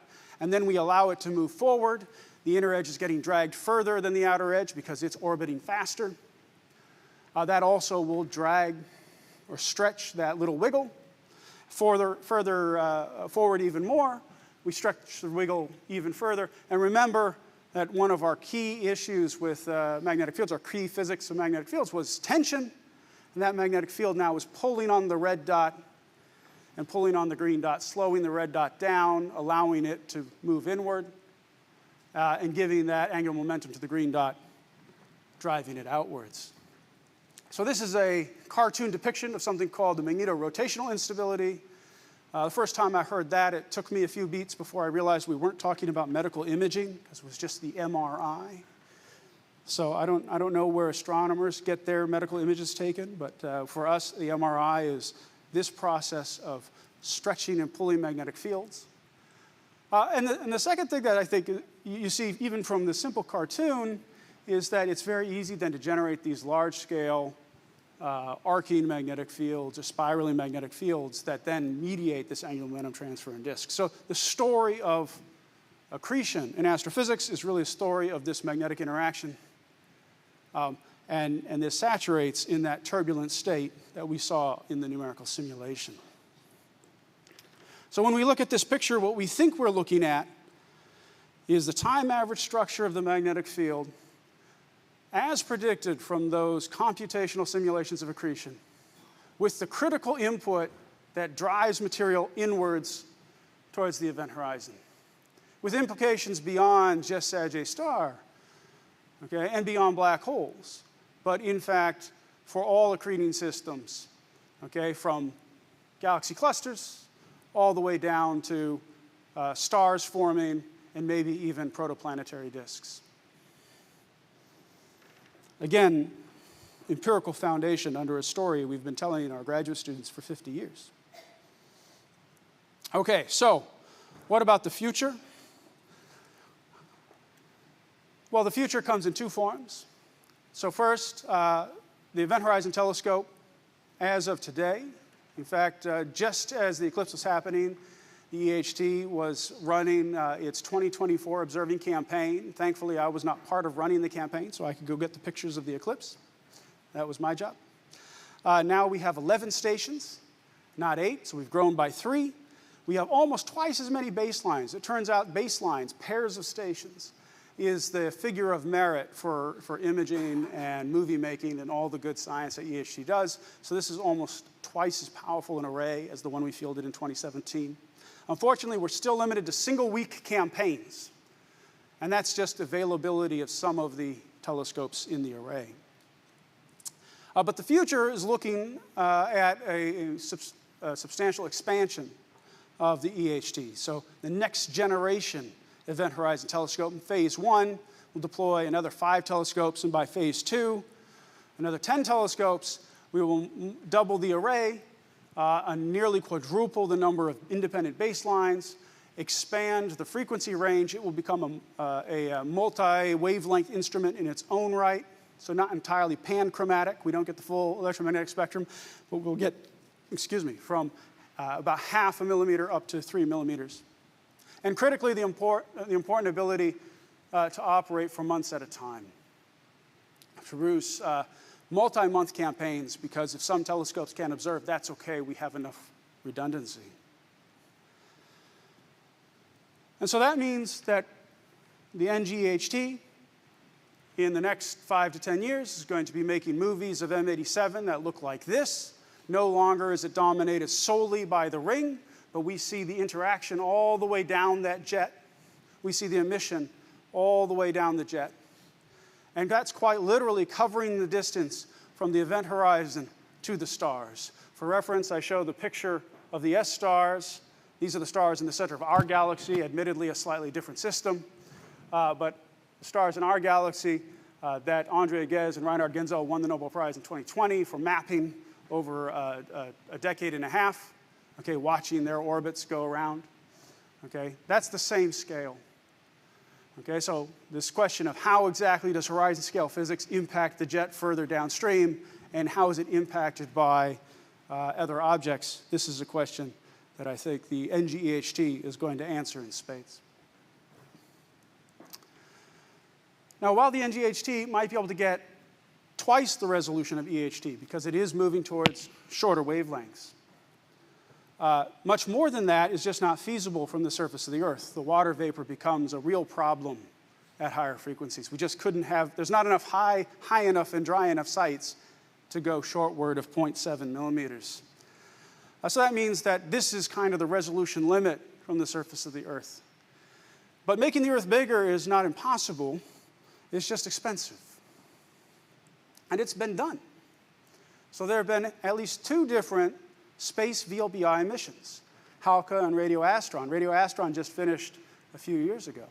and then we allow it to move forward. The inner edge is getting dragged further than the outer edge because it's orbiting faster. That also will drag or stretch that little wiggle. Further forward even more, we stretch the wiggle even further. And remember that one of our key issues with magnetic fields, our key physics of magnetic fields, was tension. And that magnetic field now is pulling on the red dot and pulling on the green dot, slowing the red dot down, allowing it to move inward, and giving that angular momentum to the green dot, driving it outwards. So this is a cartoon depiction of something called the magnetorotational instability. The first time I heard that, it took me a few beats before I realized we weren't talking about medical imaging, because it was just the MRI. So I don't know where astronomers get their medical images taken, but for us, the MRI is this process of stretching and pulling magnetic fields. And the second thing that I think you see even from the simple cartoon is that it's very easy then to generate these large-scale arcing magnetic fields or spiraling magnetic fields that then mediate this angular momentum transfer in disk. So the story of accretion in astrophysics is really a story of this magnetic interaction. And this saturates in that turbulent state that we saw in the numerical simulation. So when we look at this picture, what we think we're looking at is the time average structure of the magnetic field as predicted from those computational simulations of accretion, with the critical input that drives material inwards towards the event horizon, with implications beyond just Sagittarius star, okay, and beyond black holes, but in fact for all accreting systems, okay, from galaxy clusters all the way down to stars forming and maybe even protoplanetary disks. Again, empirical foundation under a story we've been telling our graduate students for 50 years. Okay, so what about the future? Well, the future comes in two forms. So first, the Event Horizon Telescope, as of today, in fact, just as the eclipse was happening, the EHT was running its 2024 observing campaign. Thankfully, I was not part of running the campaign, so I could go get the pictures of the eclipse. That was my job. Now we have 11 stations, not 8, so we've grown by 3. We have almost twice as many baselines. It turns out baselines, pairs of stations, is the figure of merit for imaging and movie making and all the good science that EHT does. So this is almost twice as powerful an array as the one we fielded in 2017. Unfortunately, we're still limited to single-week campaigns, and that's just availability of some of the telescopes in the array. But the future is looking at a substantial expansion of the EHT. So the next generation Event Horizon Telescope in phase 1 will deploy another 5 telescopes, and by phase 2, another 10 telescopes. We will double the array, and nearly quadruple the number of independent baselines, expand the frequency range. It will become a multi-wavelength instrument in its own right, so not entirely panchromatic. We don't get the full electromagnetic spectrum, but we'll get, from about 0.5 millimeter up to 3 millimeters. And critically, the important ability to operate for months at a time. To produce multi-month campaigns, because if some telescopes can't observe, that's okay, we have enough redundancy. And so that means that the NGHT in the next 5 to 10 years is going to be making movies of M87 that look like this. No longer is it dominated solely by the ring, but we see the interaction all the way down that jet. We see the emission all the way down the jet. And that's quite literally covering the distance from the event horizon to the stars. For reference, I show the picture of the S stars. These are the stars in the center of our galaxy, admittedly a slightly different system. But the stars in our galaxy that Andrea Ghez and Reinhard Genzel won the Nobel Prize in 2020 for mapping over a decade and a half, okay, watching their orbits go around. Okay, that's the same scale. Okay, so this question of how exactly does horizon scale physics impact the jet further downstream, and how is it impacted by other objects? This is a question that I think the NGEHT is going to answer in spades. Now, while the NGEHT might be able to get twice the resolution of EHT because it is moving towards shorter wavelengths, much more than that is just not feasible from the surface of the Earth. The water vapor becomes a real problem at higher frequencies. We just couldn't have, there's not enough high enough and dry enough sites to go shortward of 0.7 millimeters. So that means that this is kind of the resolution limit from the surface of the Earth. But making the Earth bigger is not impossible, it's just expensive. And it's been done. So there have been at least 2 different space VLBI missions, Halka and Radio Astron. Radio Astron just finished a few years ago.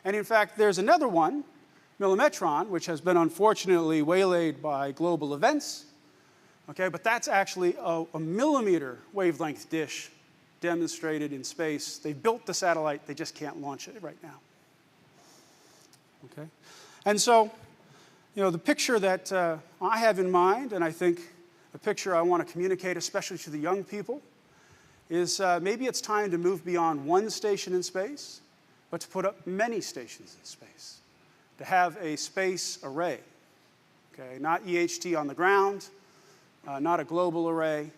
And in fact, there's another one, Millimetron, which has been unfortunately waylaid by global events. Okay, but that's actually a millimeter wavelength dish demonstrated in space. They built the satellite, they just can't launch it right now. Okay, and so, the picture that I have in mind, and I think the picture I want to communicate, especially to the young people, is maybe it's time to move beyond one station in space, but to put up many stations in space, to have a space array, okay? Not EHT on the ground, not a global array,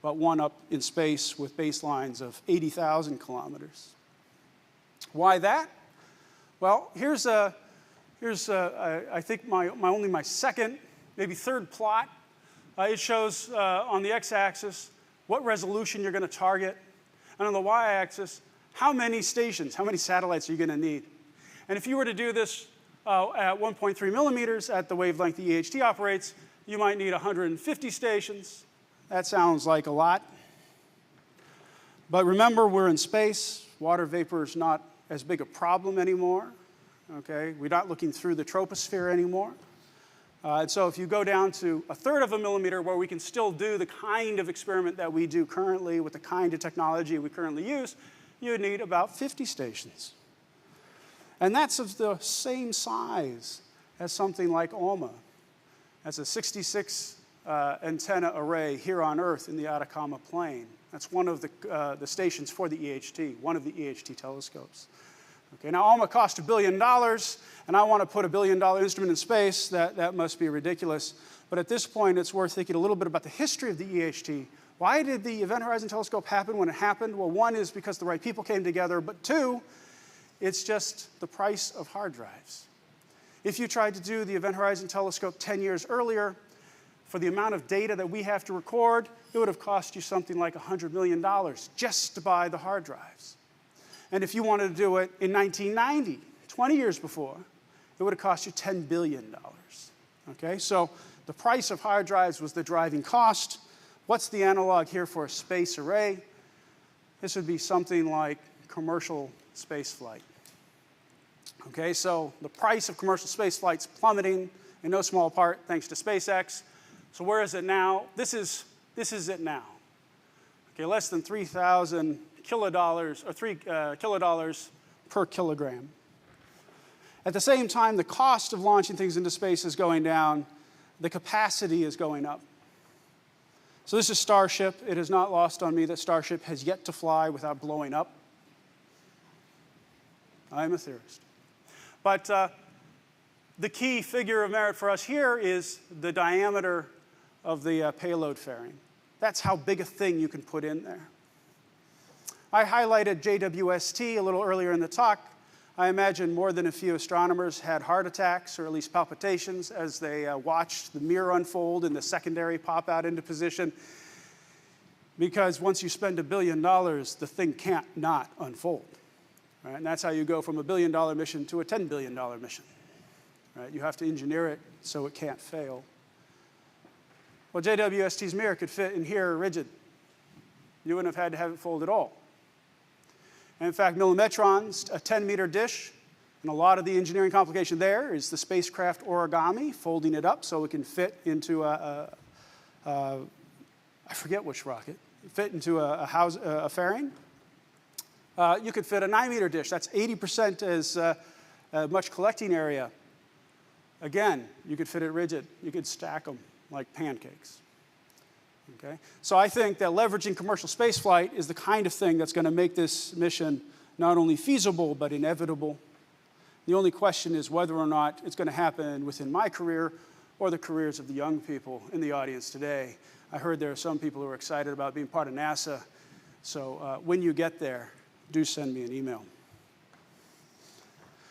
but one up in space with baselines of 80,000 kilometers. Why that? Well, here's I think only my second, maybe third plot. It shows on the x-axis what resolution you're going to target, and on the y-axis, how many stations, how many satellites are you going to need. And if you were to do this at 1.3 millimeters at the wavelength the EHT operates, you might need 150 stations. That sounds like a lot. But remember, we're in space. Water vapor is not as big a problem anymore. Okay? We're not looking through the troposphere anymore. And so if you go down to 1/3 of a millimeter, where we can still do the kind of experiment that we do currently with the kind of technology we currently use, you would need about 50 stations. And that's of the same size as something like ALMA. That's a 66 antenna array here on Earth in the Atacama Plain. That's one of the stations for the EHT, one of the EHT telescopes. Okay, now ALMA cost $1 billion, and I want to put $1 billion instrument in space. That must be ridiculous. But at this point, it's worth thinking a little bit about the history of the EHT. Why did the Event Horizon Telescope happen when it happened? Well, one is because the right people came together, but 2, it's just the price of hard drives. If you tried to do the Event Horizon Telescope 10 years earlier, for the amount of data that we have to record, it would have cost you something like $100 million just to buy the hard drives. And if you wanted to do it in 1990, 20 years before, it would have cost you $10 billion. Okay, so the price of hard drives was the driving cost. What's the analog here for a space array? This would be something like commercial space flight. Okay, so the price of commercial space flight's plummeting, in no small part thanks to SpaceX. So where is it now? This is it now. Okay, less than 3,000 kilodollars, or $3 per kilogram. At the same time, the cost of launching things into space is going down. The capacity is going up. So this is Starship. It is not lost on me that Starship has yet to fly without blowing up. I'm a theorist. But the key figure of merit for us here is the diameter of the payload fairing. That's how big a thing you can put in there. I highlighted JWST a little earlier in the talk. I imagine more than a few astronomers had heart attacks, or at least palpitations, as they watched the mirror unfold and the secondary pop out into position. Because once you spend $1 billion, the thing can't not unfold. Right? And that's how you go from a $1 billion mission to a $10 billion mission. Right? You have to engineer it so it can't fail. Well, JWST's mirror could fit in here rigid. You wouldn't have had to have it fold at all. And in fact, Millimetron's a 10-meter dish, and a lot of the engineering complication there is the spacecraft origami, folding it up so it can fit into I forget which rocket, fit into a fairing. You could fit a 9-meter dish. That's 80% as much collecting area. Again, you could fit it rigid. You could stack them like pancakes. Okay? So I think that leveraging commercial spaceflight is the kind of thing that's going to make this mission not only feasible, but inevitable. The only question is whether or not it's going to happen within my career or the careers of the young people in the audience today. I heard there are some people who are excited about being part of NASA. So when you get there, do send me an email.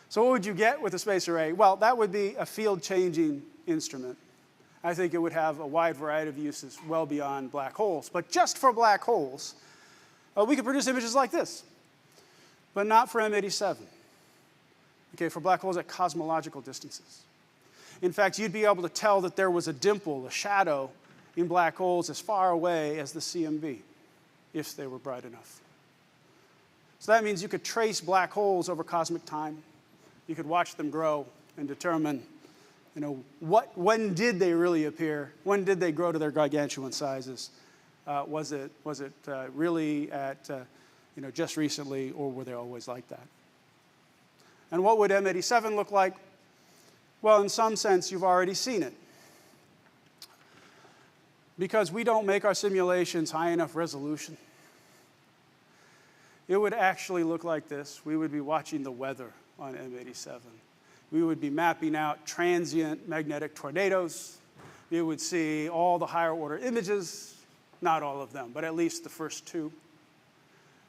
So what would you get with a space array? Well, that would be a field-changing instrument. I think it would have a wide variety of uses well beyond black holes. But just for black holes, we could produce images like this, but not for M87. Okay, for black holes at cosmological distances. In fact, you'd be able to tell that there was a dimple, a shadow, in black holes as far away as the CMB, if they were bright enough. So that means you could trace black holes over cosmic time. You could watch them grow and determine, when did they really appear? When did they grow to their gargantuan sizes? Was it really at, just recently, or were they always like that? And what would M87 look like? Well, in some sense, you've already seen it. Because we don't make our simulations high enough resolution, it would actually look like this. We would be watching the weather on M87. We would be mapping out transient magnetic tornadoes. You would see all the higher order images, not all of them, but at least the first two.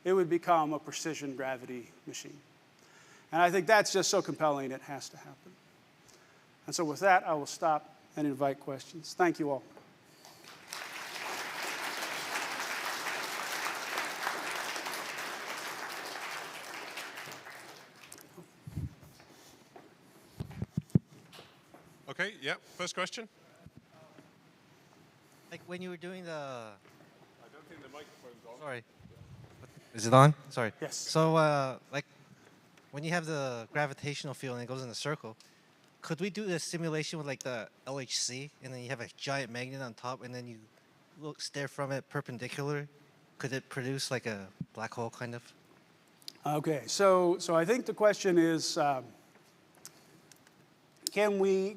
It would become a precision gravity machine. And I think that's just so compelling, it has to happen. And so with that, I will stop and invite questions. Thank you all. Okay, yeah, first question. Like when you were doing the... I don't think the microphone's on. Sorry. Is it on? Sorry. Yes. So, like, when you have the gravitational field and it goes in a circle, could we do this simulation with, like, the LHC, and then you have a giant magnet on top, and then you stare from it perpendicular? Could it produce, like, a black hole, kind of? Okay, so I think the question is, can we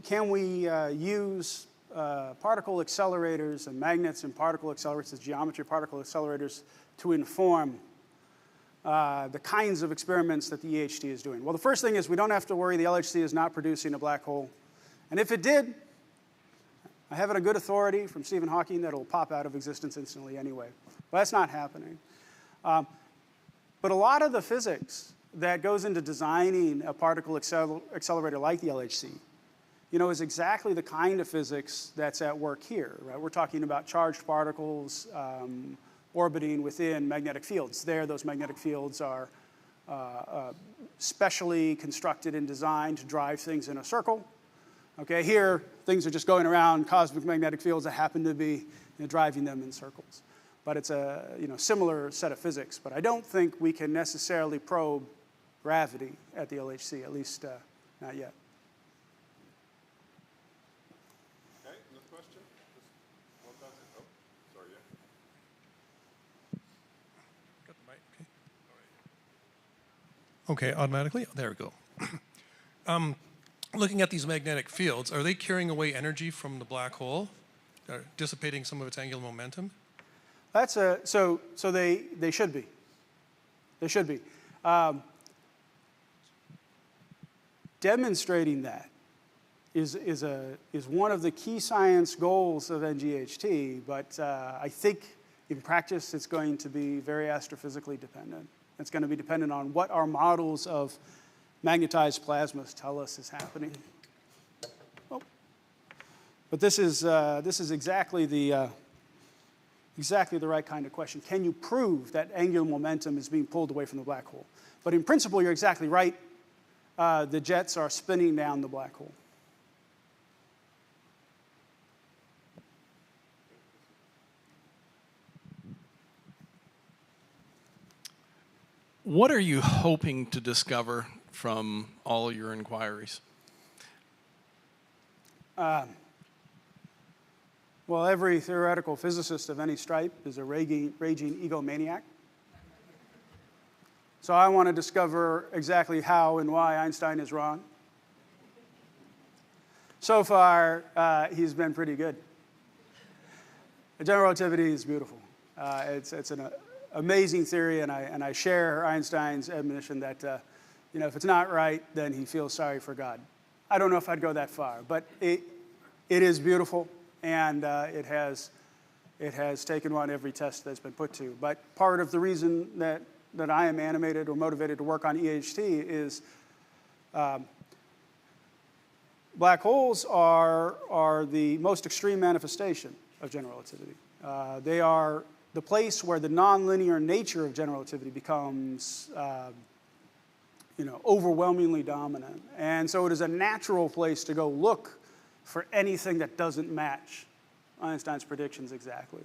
use particle accelerators and magnets and particle accelerators, geometry particle accelerators, to inform the kinds of experiments that the EHT is doing? Well, the first thing is we don't have to worry. The LHC is not producing a black hole. And if it did, I have it on good authority from Stephen Hawking that it will pop out of existence instantly anyway. But that's not happening. But a lot of the physics that goes into designing a particle accelerator like the LHC, is exactly the kind of physics that's at work here, right? We're talking about charged particles orbiting within magnetic fields. There, those magnetic fields are specially constructed and designed to drive things in a circle. Okay, here, things are just going around cosmic magnetic fields that happen to be driving them in circles. But it's a similar set of physics. But I don't think we can necessarily probe gravity at the LHC, at least not yet. Okay, another question? Sorry, yeah. Got the mic, okay. Okay, automatically? Oh, there we go. Looking at these magnetic fields, are they carrying away energy from the black hole, dissipating some of its angular momentum? So they should be. They should be. Demonstrating that is one of the key science goals of NGHT, but I think in practice it's going to be very astrophysically dependent. It's going to be dependent on what our models of magnetized plasmas tell us is happening. Oh. But this is exactly the right kind of question. Can you prove that angular momentum is being pulled away from the black hole? But in principle, you're exactly right. The jets are spinning down the black hole. What are you hoping to discover from all your inquiries? Well, every theoretical physicist of any stripe is a raging egomaniac. So I want to discover exactly how and why Einstein is wrong. So far, he's been pretty good. General relativity is beautiful. It's an amazing theory, and I share Einstein's admonition that if it's not right, then he feels sorry for God. I don't know if I'd go that far, but it is beautiful, and it has taken on every test that's been put to. But part of the reason that I am animated or motivated to work on EHT is black holes are the most extreme manifestation of general relativity. They are the place where the nonlinear nature of general relativity becomes overwhelmingly dominant. And so it is a natural place to go look for anything that doesn't match Einstein's predictions exactly.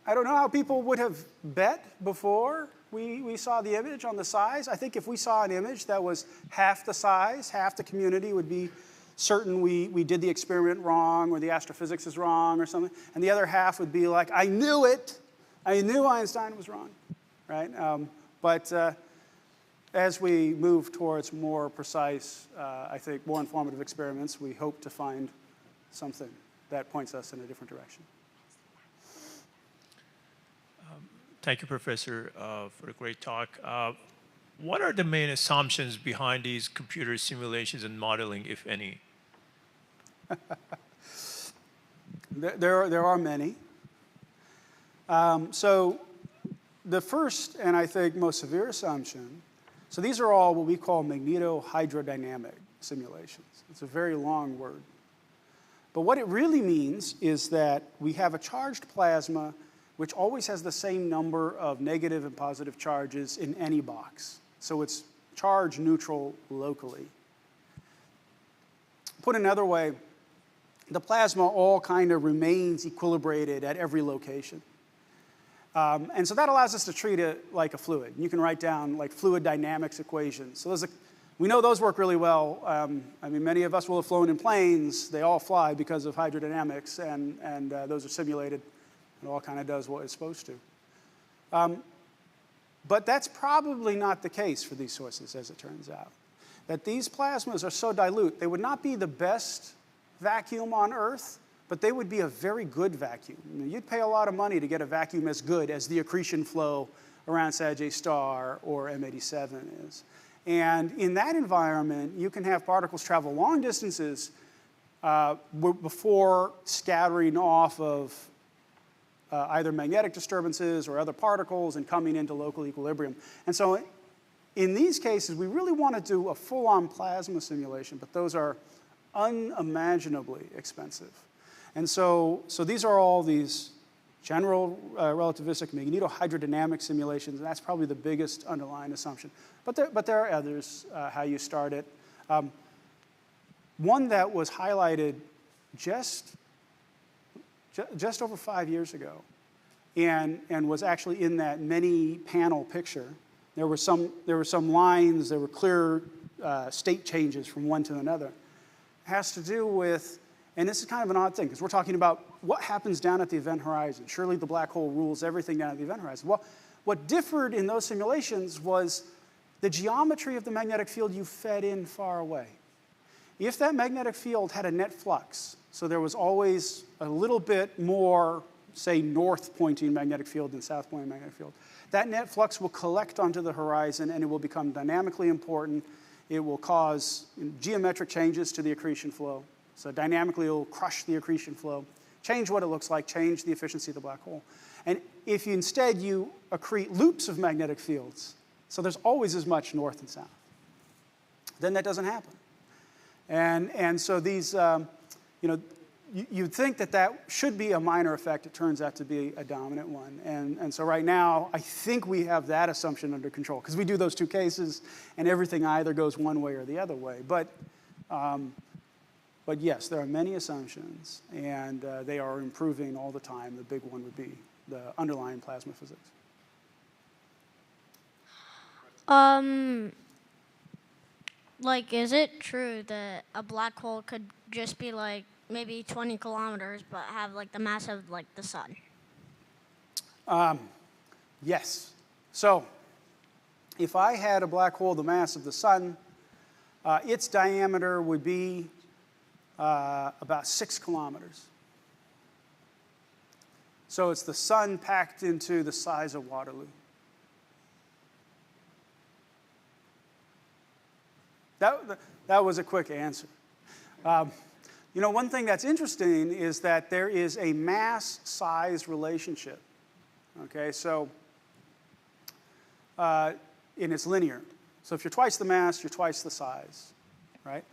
I don't know how people would have bet before we saw the image on the size. I think if we saw an image that was half the size, half the community would be certain we did the experiment wrong or the astrophysics is wrong or something. And the other half would be like, I knew it. I knew Einstein was wrong, right? But as we move towards more precise, I think more informative experiments, we hope to find something that points us in a different direction. Thank you, Professor, for a great talk. What are the main assumptions behind these computer simulations and modeling, if any? There are many. So the first, and I think most severe assumption, so these are all what we call magnetohydrodynamic simulations. It's a very long word. But what it really means is that we have a charged plasma which always has the same number of negative and positive charges in any box. So it's charge neutral locally. Put another way, the plasma all kind of remains equilibrated at every location. And so that allows us to treat it like a fluid. You can write down like fluid dynamics equations. So we know those work really well. I mean, many of us will have flown in planes. They all fly because of hydrodynamics, and those are simulated. It all kind of does what it's supposed to. But that's probably not the case for these sources, as it turns out. That these plasmas are so dilute, they would not be the best vacuum on Earth, but they would be a very good vacuum. I mean, you'd pay a lot of money to get a vacuum as good as the accretion flow around Sagittarius star or M87 is. And in that environment, you can have particles travel long distances before scattering off of either magnetic disturbances or other particles and coming into local equilibrium. And so in these cases, we really want to do a full-on plasma simulation, but those are unimaginably expensive. And so these are all these general relativistic magnetohydrodynamic simulations, and that's probably the biggest underlying assumption. But there are others, how you start it. One that was highlighted just over 5 years ago and was actually in that many panel picture. There were some lines, there were clear state changes from one to another. It has to do with, and this is kind of an odd thing, because we're talking about what happens down at the event horizon. Surely the black hole rules everything down at the event horizon. Well, what differed in those simulations was the geometry of the magnetic field you fed in far away. If that magnetic field had a net flux, so there was always a little bit more, say, north-pointing magnetic field than south-pointing magnetic field, that net flux will collect onto the horizon and it will become dynamically important. It will cause geometric changes to the accretion flow. So dynamically it will crush the accretion flow, change what it looks like, change the efficiency of the black hole. And if you instead you accrete loops of magnetic fields, so there's always as much north and south, then that doesn't happen. And so these, you'd think that should be a minor effect. It turns out to be a dominant one. And so right now, I think we have that assumption under control, because we do those two cases, and everything either goes one way or the other way. But yes, there are many assumptions, and they are improving all the time. The big one would be the underlying plasma physics. Like, is it true that a black hole could just be like maybe 20 kilometers, but have like the mass of like the sun? Yes. So if I had a black hole the mass of the sun, its diameter would be about 6 kilometers. So it's the sun packed into the size of Waterloo. That was a quick answer. You know, one thing that's interesting is that there is a mass-size relationship. Okay, so and it's linear. So if you're twice the mass, you're twice the size, right?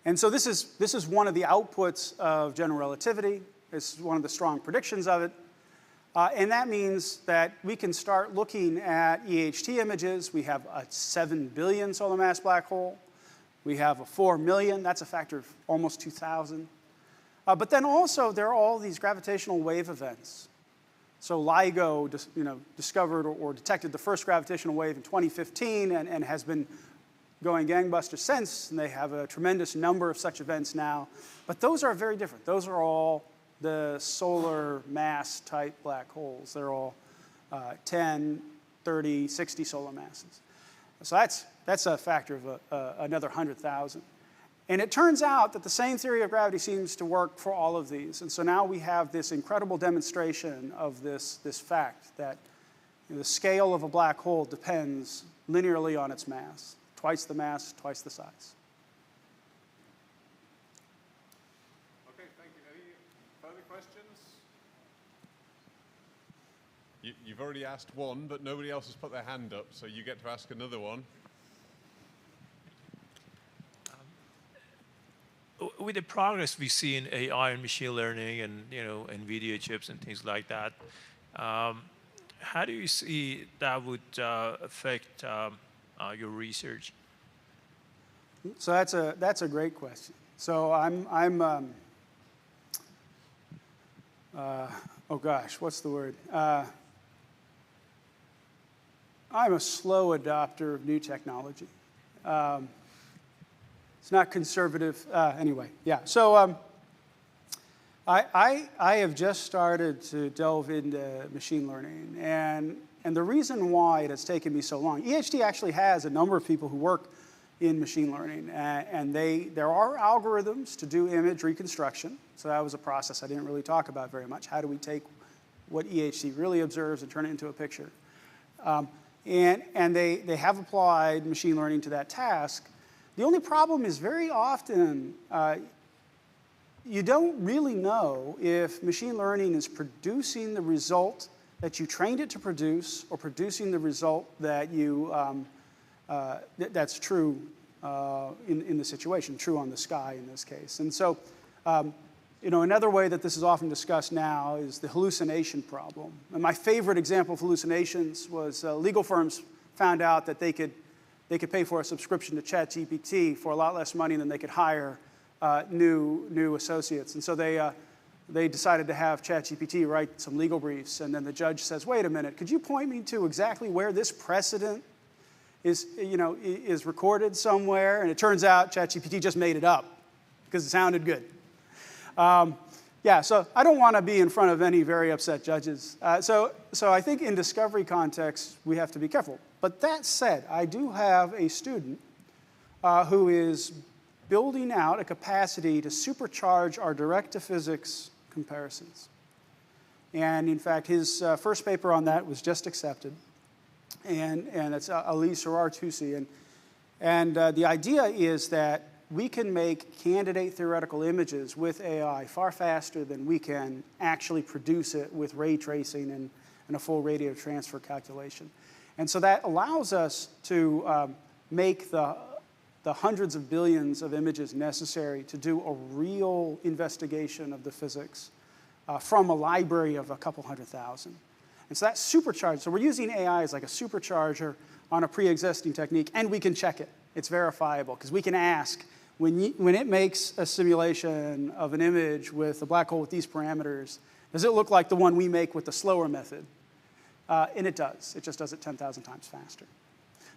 And so this is one of the outputs of general relativity. This is one of the strong predictions of it. And that means that we can start looking at EHT images. We have a 7 billion solar mass black hole. We have a 4 million. That's a factor of almost 2,000. But then also there are all these gravitational wave events. So LIGO discovered or detected the first gravitational wave in 2015 and has been going gangbusters since. And they have a tremendous number of such events now. But those are very different. Those are all the solar mass type black holes. They're all 10, 30, 60 solar masses. So that's a factor of another 100,000. And it turns out that the same theory of gravity seems to work for all of these. And so now we have this incredible demonstration of this fact that the scale of a black hole depends linearly on its mass. Twice the mass, twice the size. Okay, thank you. Any further questions? You've already asked one, but nobody else has put their hand up, so you get to ask another one. With the progress we see in AI and machine learning and NVIDIA chips and things like that, how do you see that would affect your research? So that's a great question. So oh gosh, what's the word? I'm a slow adopter of new technology. It's not conservative. Anyway, yeah. So I have just started to delve into machine learning. And the reason why it has taken me so long, EHT actually has a number of people who work in machine learning. And there are algorithms to do image reconstruction. So that was a process I didn't really talk about very much. How do we take what EHT really observes and turn it into a picture? And they have applied machine learning to that task. The only problem is very often you don't really know if machine learning is producing the result that you trained it to produce or producing the result that that's true in the situation, true on the sky in this case. And so another way that this is often discussed now is the hallucination problem. And my favorite example of hallucinations was legal firms found out that they could pay for a subscription to ChatGPT for a lot less money than they could hire new associates. And so they decided to have ChatGPT write some legal briefs. And then the judge says, wait a minute, could you point me to exactly where this precedent is recorded somewhere? And it turns out ChatGPT just made it up because it sounded good. Yeah, so I don't want to be in front of any very upset judges. So I think in discovery context, we have to be careful. But that said, I do have a student who is building out a capacity to supercharge our direct-to-physics comparisons. And in fact, his first paper on that was just accepted. And it's Elise or R2C. And the idea is that we can make candidate theoretical images with AI far faster than we can actually produce it with ray tracing and a full radio transfer calculation. And so that allows us to make the hundreds of billions of images necessary to do a real investigation of the physics from a library of a couple 100,000. And so that's supercharged. So we're using AI as like a supercharger on a pre-existing technique, and we can check it. It's verifiable, because we can ask, when it makes a simulation of an image with a black hole with these parameters, does it look like the one we make with the slower method? And it does. It just does it 10,000 times faster.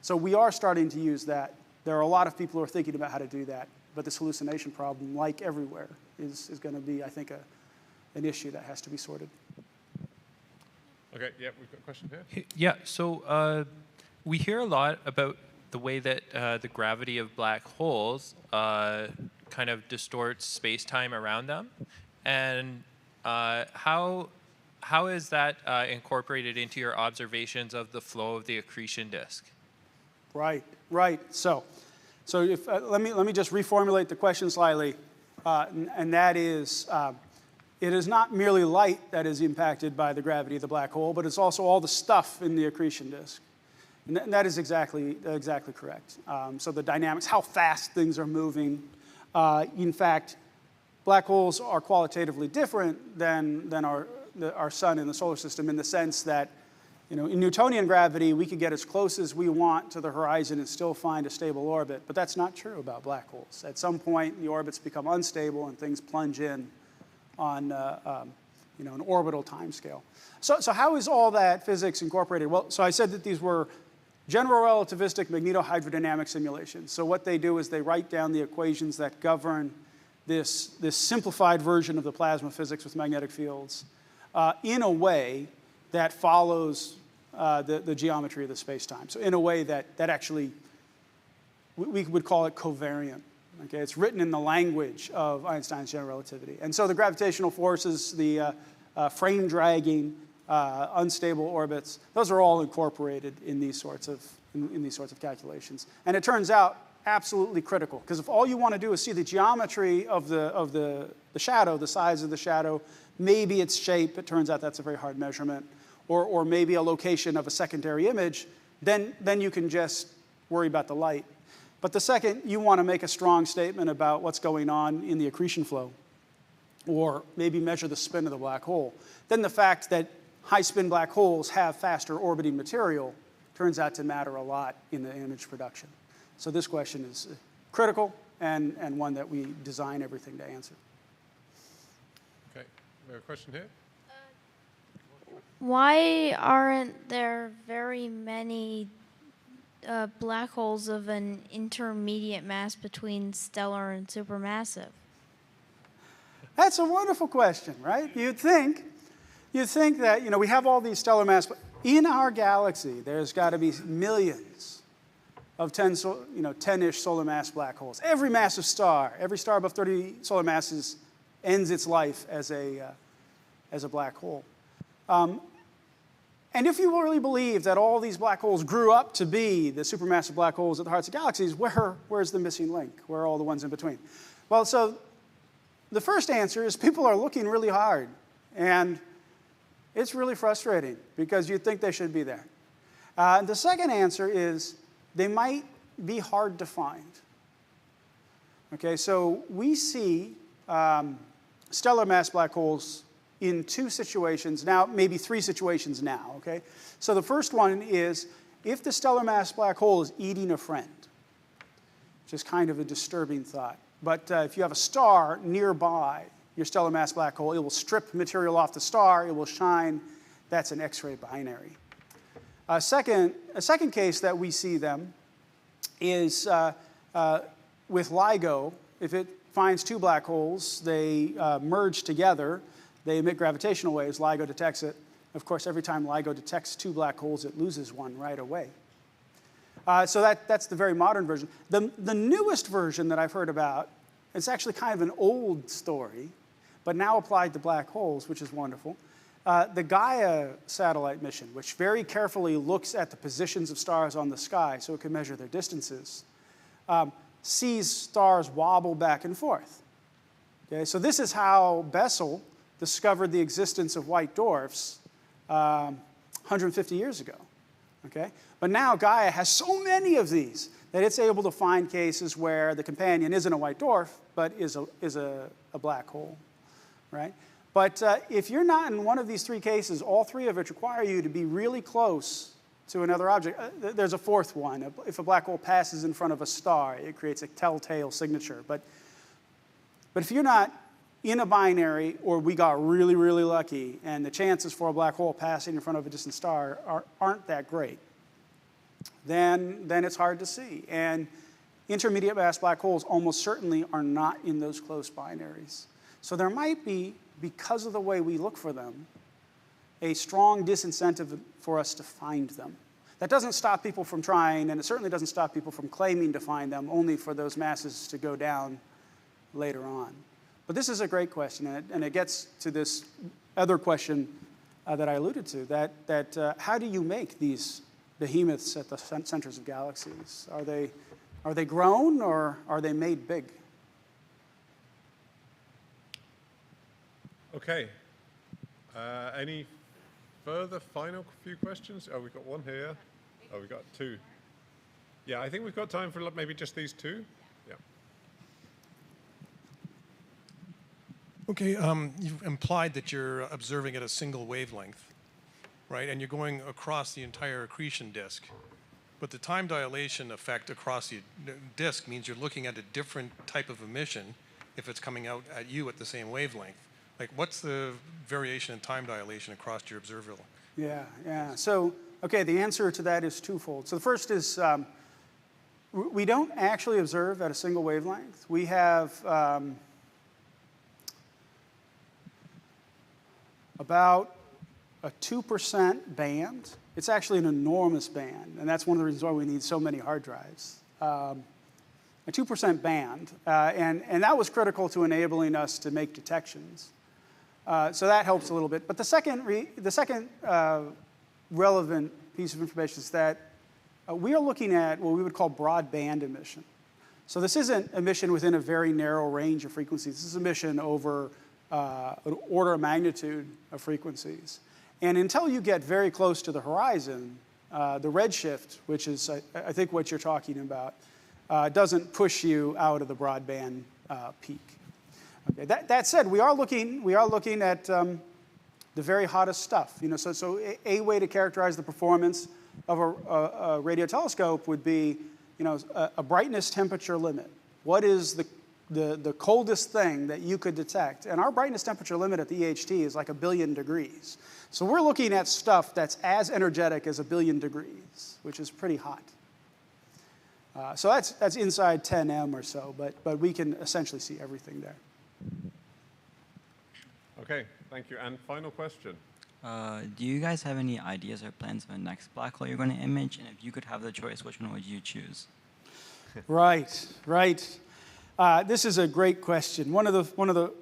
So we are starting to use that. There are a lot of people who are thinking about how to do that. But this hallucination problem, like everywhere, is going to be, I think, an issue that has to be sorted. Okay, yeah, we've got a question here. Yeah, so we hear a lot about the way that the gravity of black holes kind of distorts space-time around them, and how is that incorporated into your observations of the flow of the accretion disk? Right, right. So if, let me just reformulate the question slightly, and that is, it is not merely light that is impacted by the gravity of the black hole, but it's also all the stuff in the accretion disk. And that is exactly correct. So the dynamics, how fast things are moving. In fact, black holes are qualitatively different than our sun in the solar system in the sense that, in Newtonian gravity, we could get as close as we want to the horizon and still find a stable orbit. But that's not true about black holes. At some point, the orbits become unstable and things plunge in on an orbital timescale. So how is all that physics incorporated? Well, so I said that these were general relativistic magnetohydrodynamic simulations. So what they do is they write down the equations that govern this simplified version of the plasma physics with magnetic fields in a way that follows the geometry of the space-time. So in a way that actually, we would call it covariant. Okay, it's written in the language of Einstein's general relativity. And so the gravitational forces, the frame dragging, unstable orbits, those are all incorporated in these sorts of calculations. And it turns out absolutely critical, because if all you want to do is see the geometry of the shadow, the size of the shadow, maybe its shape, it turns out that's a very hard measurement, or maybe a location of a secondary image, then you can just worry about the light. But the second you want to make a strong statement about what's going on in the accretion flow, or maybe measure the spin of the black hole, then the fact that high-spin black holes have faster orbiting material turns out to matter a lot in the image production. So this question is critical and one that we design everything to answer. Okay, we have a question here. Why aren't there very many black holes of an intermediate mass between stellar and supermassive? That's a wonderful question, right? You'd think that, we have all these stellar mass, but in our galaxy, there's got to be millions of 10-ish solar mass black holes. Every massive star, every star above 30 solar masses ends its life as a black hole. And if you really believe that all these black holes grew up to be the supermassive black holes at the hearts of galaxies, where's the missing link? Where are all the ones in between? Well, so the first answer is people are looking really hard. And it's really frustrating because you'd think they should be there. The second answer is they might be hard to find. Okay, so we see stellar mass black holes in two situations now, maybe three situations now, okay? So the first one is if the stellar mass black hole is eating a friend, which is kind of a disturbing thought. But if you have a star nearby your stellar mass black hole, it will strip material off the star, it will shine. That's an X-ray binary. A second case that we see them is with LIGO. If it finds two black holes, they merge together. They emit gravitational waves. LIGO detects it. Of course, every time LIGO detects two black holes, it loses one right away. So that's the very modern version. The newest version that I've heard about, it's actually kind of an old story, but now applied to black holes, which is wonderful. The Gaia satellite mission, which very carefully looks at the positions of stars on the sky so it can measure their distances, sees stars wobble back and forth. Okay, so this is how Bessel discovered the existence of white dwarfs 150 years ago. Okay? But now Gaia has so many of these that it's able to find cases where the companion isn't a white dwarf, but is a black hole. Right? But if you're not in one of these three cases, all three of which require you to be really close to another object. There's a fourth one. If a black hole passes in front of a star, it creates a telltale signature. But if you're not in a binary, or we got really, really lucky, and the chances for a black hole passing in front of a distant star aren't that great, then it's hard to see. And intermediate mass black holes almost certainly are not in those close binaries. So there might be, because of the way we look for them, a strong disincentive for us to find them. That doesn't stop people from trying, and it certainly doesn't stop people from claiming to find them, only for those masses to go down later on. But this is a great question, and it gets to this other question that I alluded to, that how do you make these behemoths at the centers of galaxies? Are they grown, or are they made big? Okay. Any further final few questions? Oh, we've got one here. Oh, we've got two. Yeah, I think we've got time for maybe just these two. Yeah. Okay, you've implied that you're observing at a single wavelength, right? And you're going across the entire accretion disk. But the time dilation effect across the disk means you're looking at a different type of emission if it's coming out at you at the same wavelength. Like, what's the variation in time dilation across your observable? Yeah. So, okay, the answer to that is twofold. So the first is we don't actually observe at a single wavelength. We have about a 2% band. It's actually an enormous band, and that's one of the reasons why we need so many hard drives. A 2% band, and that was critical to enabling us to make detections. So that helps a little bit. But the second relevant piece of information is that we are looking at what we would call broadband emission. So this isn't emission within a very narrow range of frequencies. This is emission over an order of magnitude of frequencies. And until you get very close to the horizon, the redshift, which is, I think, what you're talking about, doesn't push you out of the broadband peak. Okay, that said, we are looking at the very hottest stuff. So a way to characterize the performance of a radio telescope would be, a brightness temperature limit. What is the coldest thing that you could detect? And our brightness temperature limit at the EHT is like 1 billion degrees. So we're looking at stuff that's as energetic as 1 billion degrees, which is pretty hot. So that's inside 10 M or so, but we can essentially see everything there. Okay, thank you. And final question. Do you guys have any ideas or plans for the next black hole you're going to image? And if you could have the choice, which one would you choose? Right. This is a great question. One of the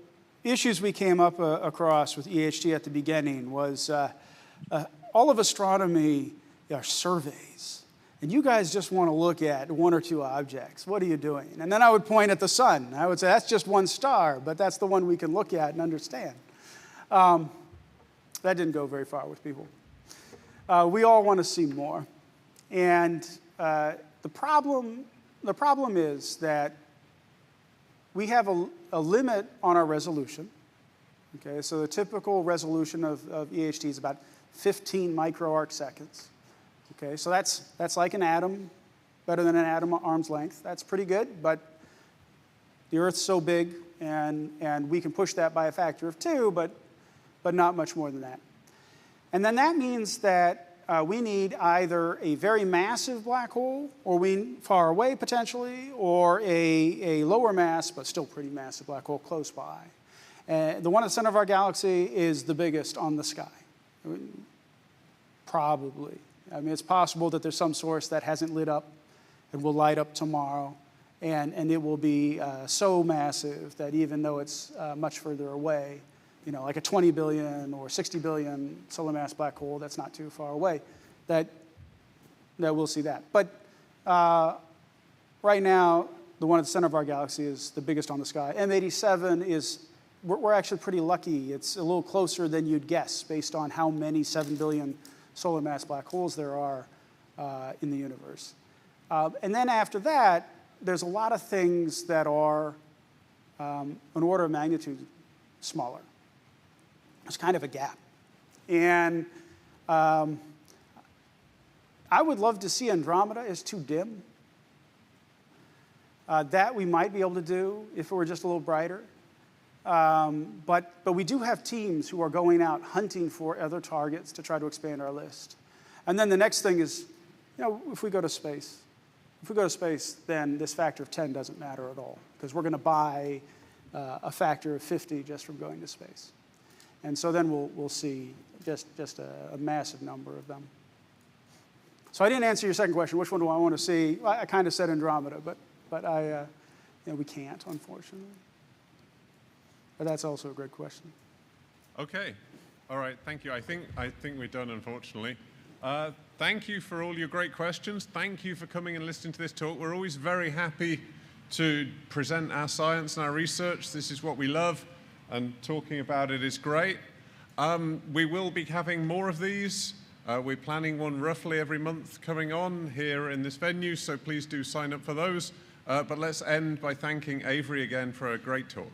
issues we came up across with EHT at the beginning was all of astronomy are surveys. And you guys just want to look at one or two objects. What are you doing? And then I would point at the sun. I would say, that's just one star, but that's the one we can look at and understand. That didn't go very far with people. We all want to see more. And the problem is that we have a limit on our resolution. Okay, so the typical resolution of EHT is about 15 microarc seconds. Okay, so that's like an atom, better than an atom at arm's length. That's pretty good, but the Earth's so big, and we can push that by a factor of 2, but not much more than that. And then that means that we need either a very massive black hole, or far away potentially, or a lower mass, but still pretty massive black hole close by. The one at the center of our galaxy is the biggest on the sky. Probably. I mean, it's possible that there's some source that hasn't lit up and will light up tomorrow, and it will be so massive that even though it's much further away, like a 20 billion or 60 billion solar mass black hole that's not too far away, that we'll see that. But right now, the one at the center of our galaxy is the biggest on the sky. M87 is, we're actually pretty lucky. It's a little closer than you'd guess based on how many 7 billion solar mass black holes there are in the universe. And then after that, there's a lot of things that are an order of magnitude smaller. There's kind of a gap. And I would love to see Andromeda. It's too dim. That we might be able to do if it were just a little brighter. But we do have teams who are going out hunting for other targets to try to expand our list. And then the next thing is, if we go to space. If we go to space, then this factor of 10 doesn't matter at all, because we're going to buy a factor of 50 just from going to space. And so then we'll see just a massive number of them. So I didn't answer your second question, which one do I want to see? I kind of said Andromeda, but we can't, unfortunately. But that's also a great question. Okay. All right. Thank you. I think we're done, unfortunately. Thank you for all your great questions. Thank you for coming and listening to this talk. We're always very happy to present our science and our research. This is what we love, and talking about it is great. We will be having more of these. We're planning one roughly every month coming on here in this venue, so please do sign up for those. But let's end by thanking Avery again for a great talk.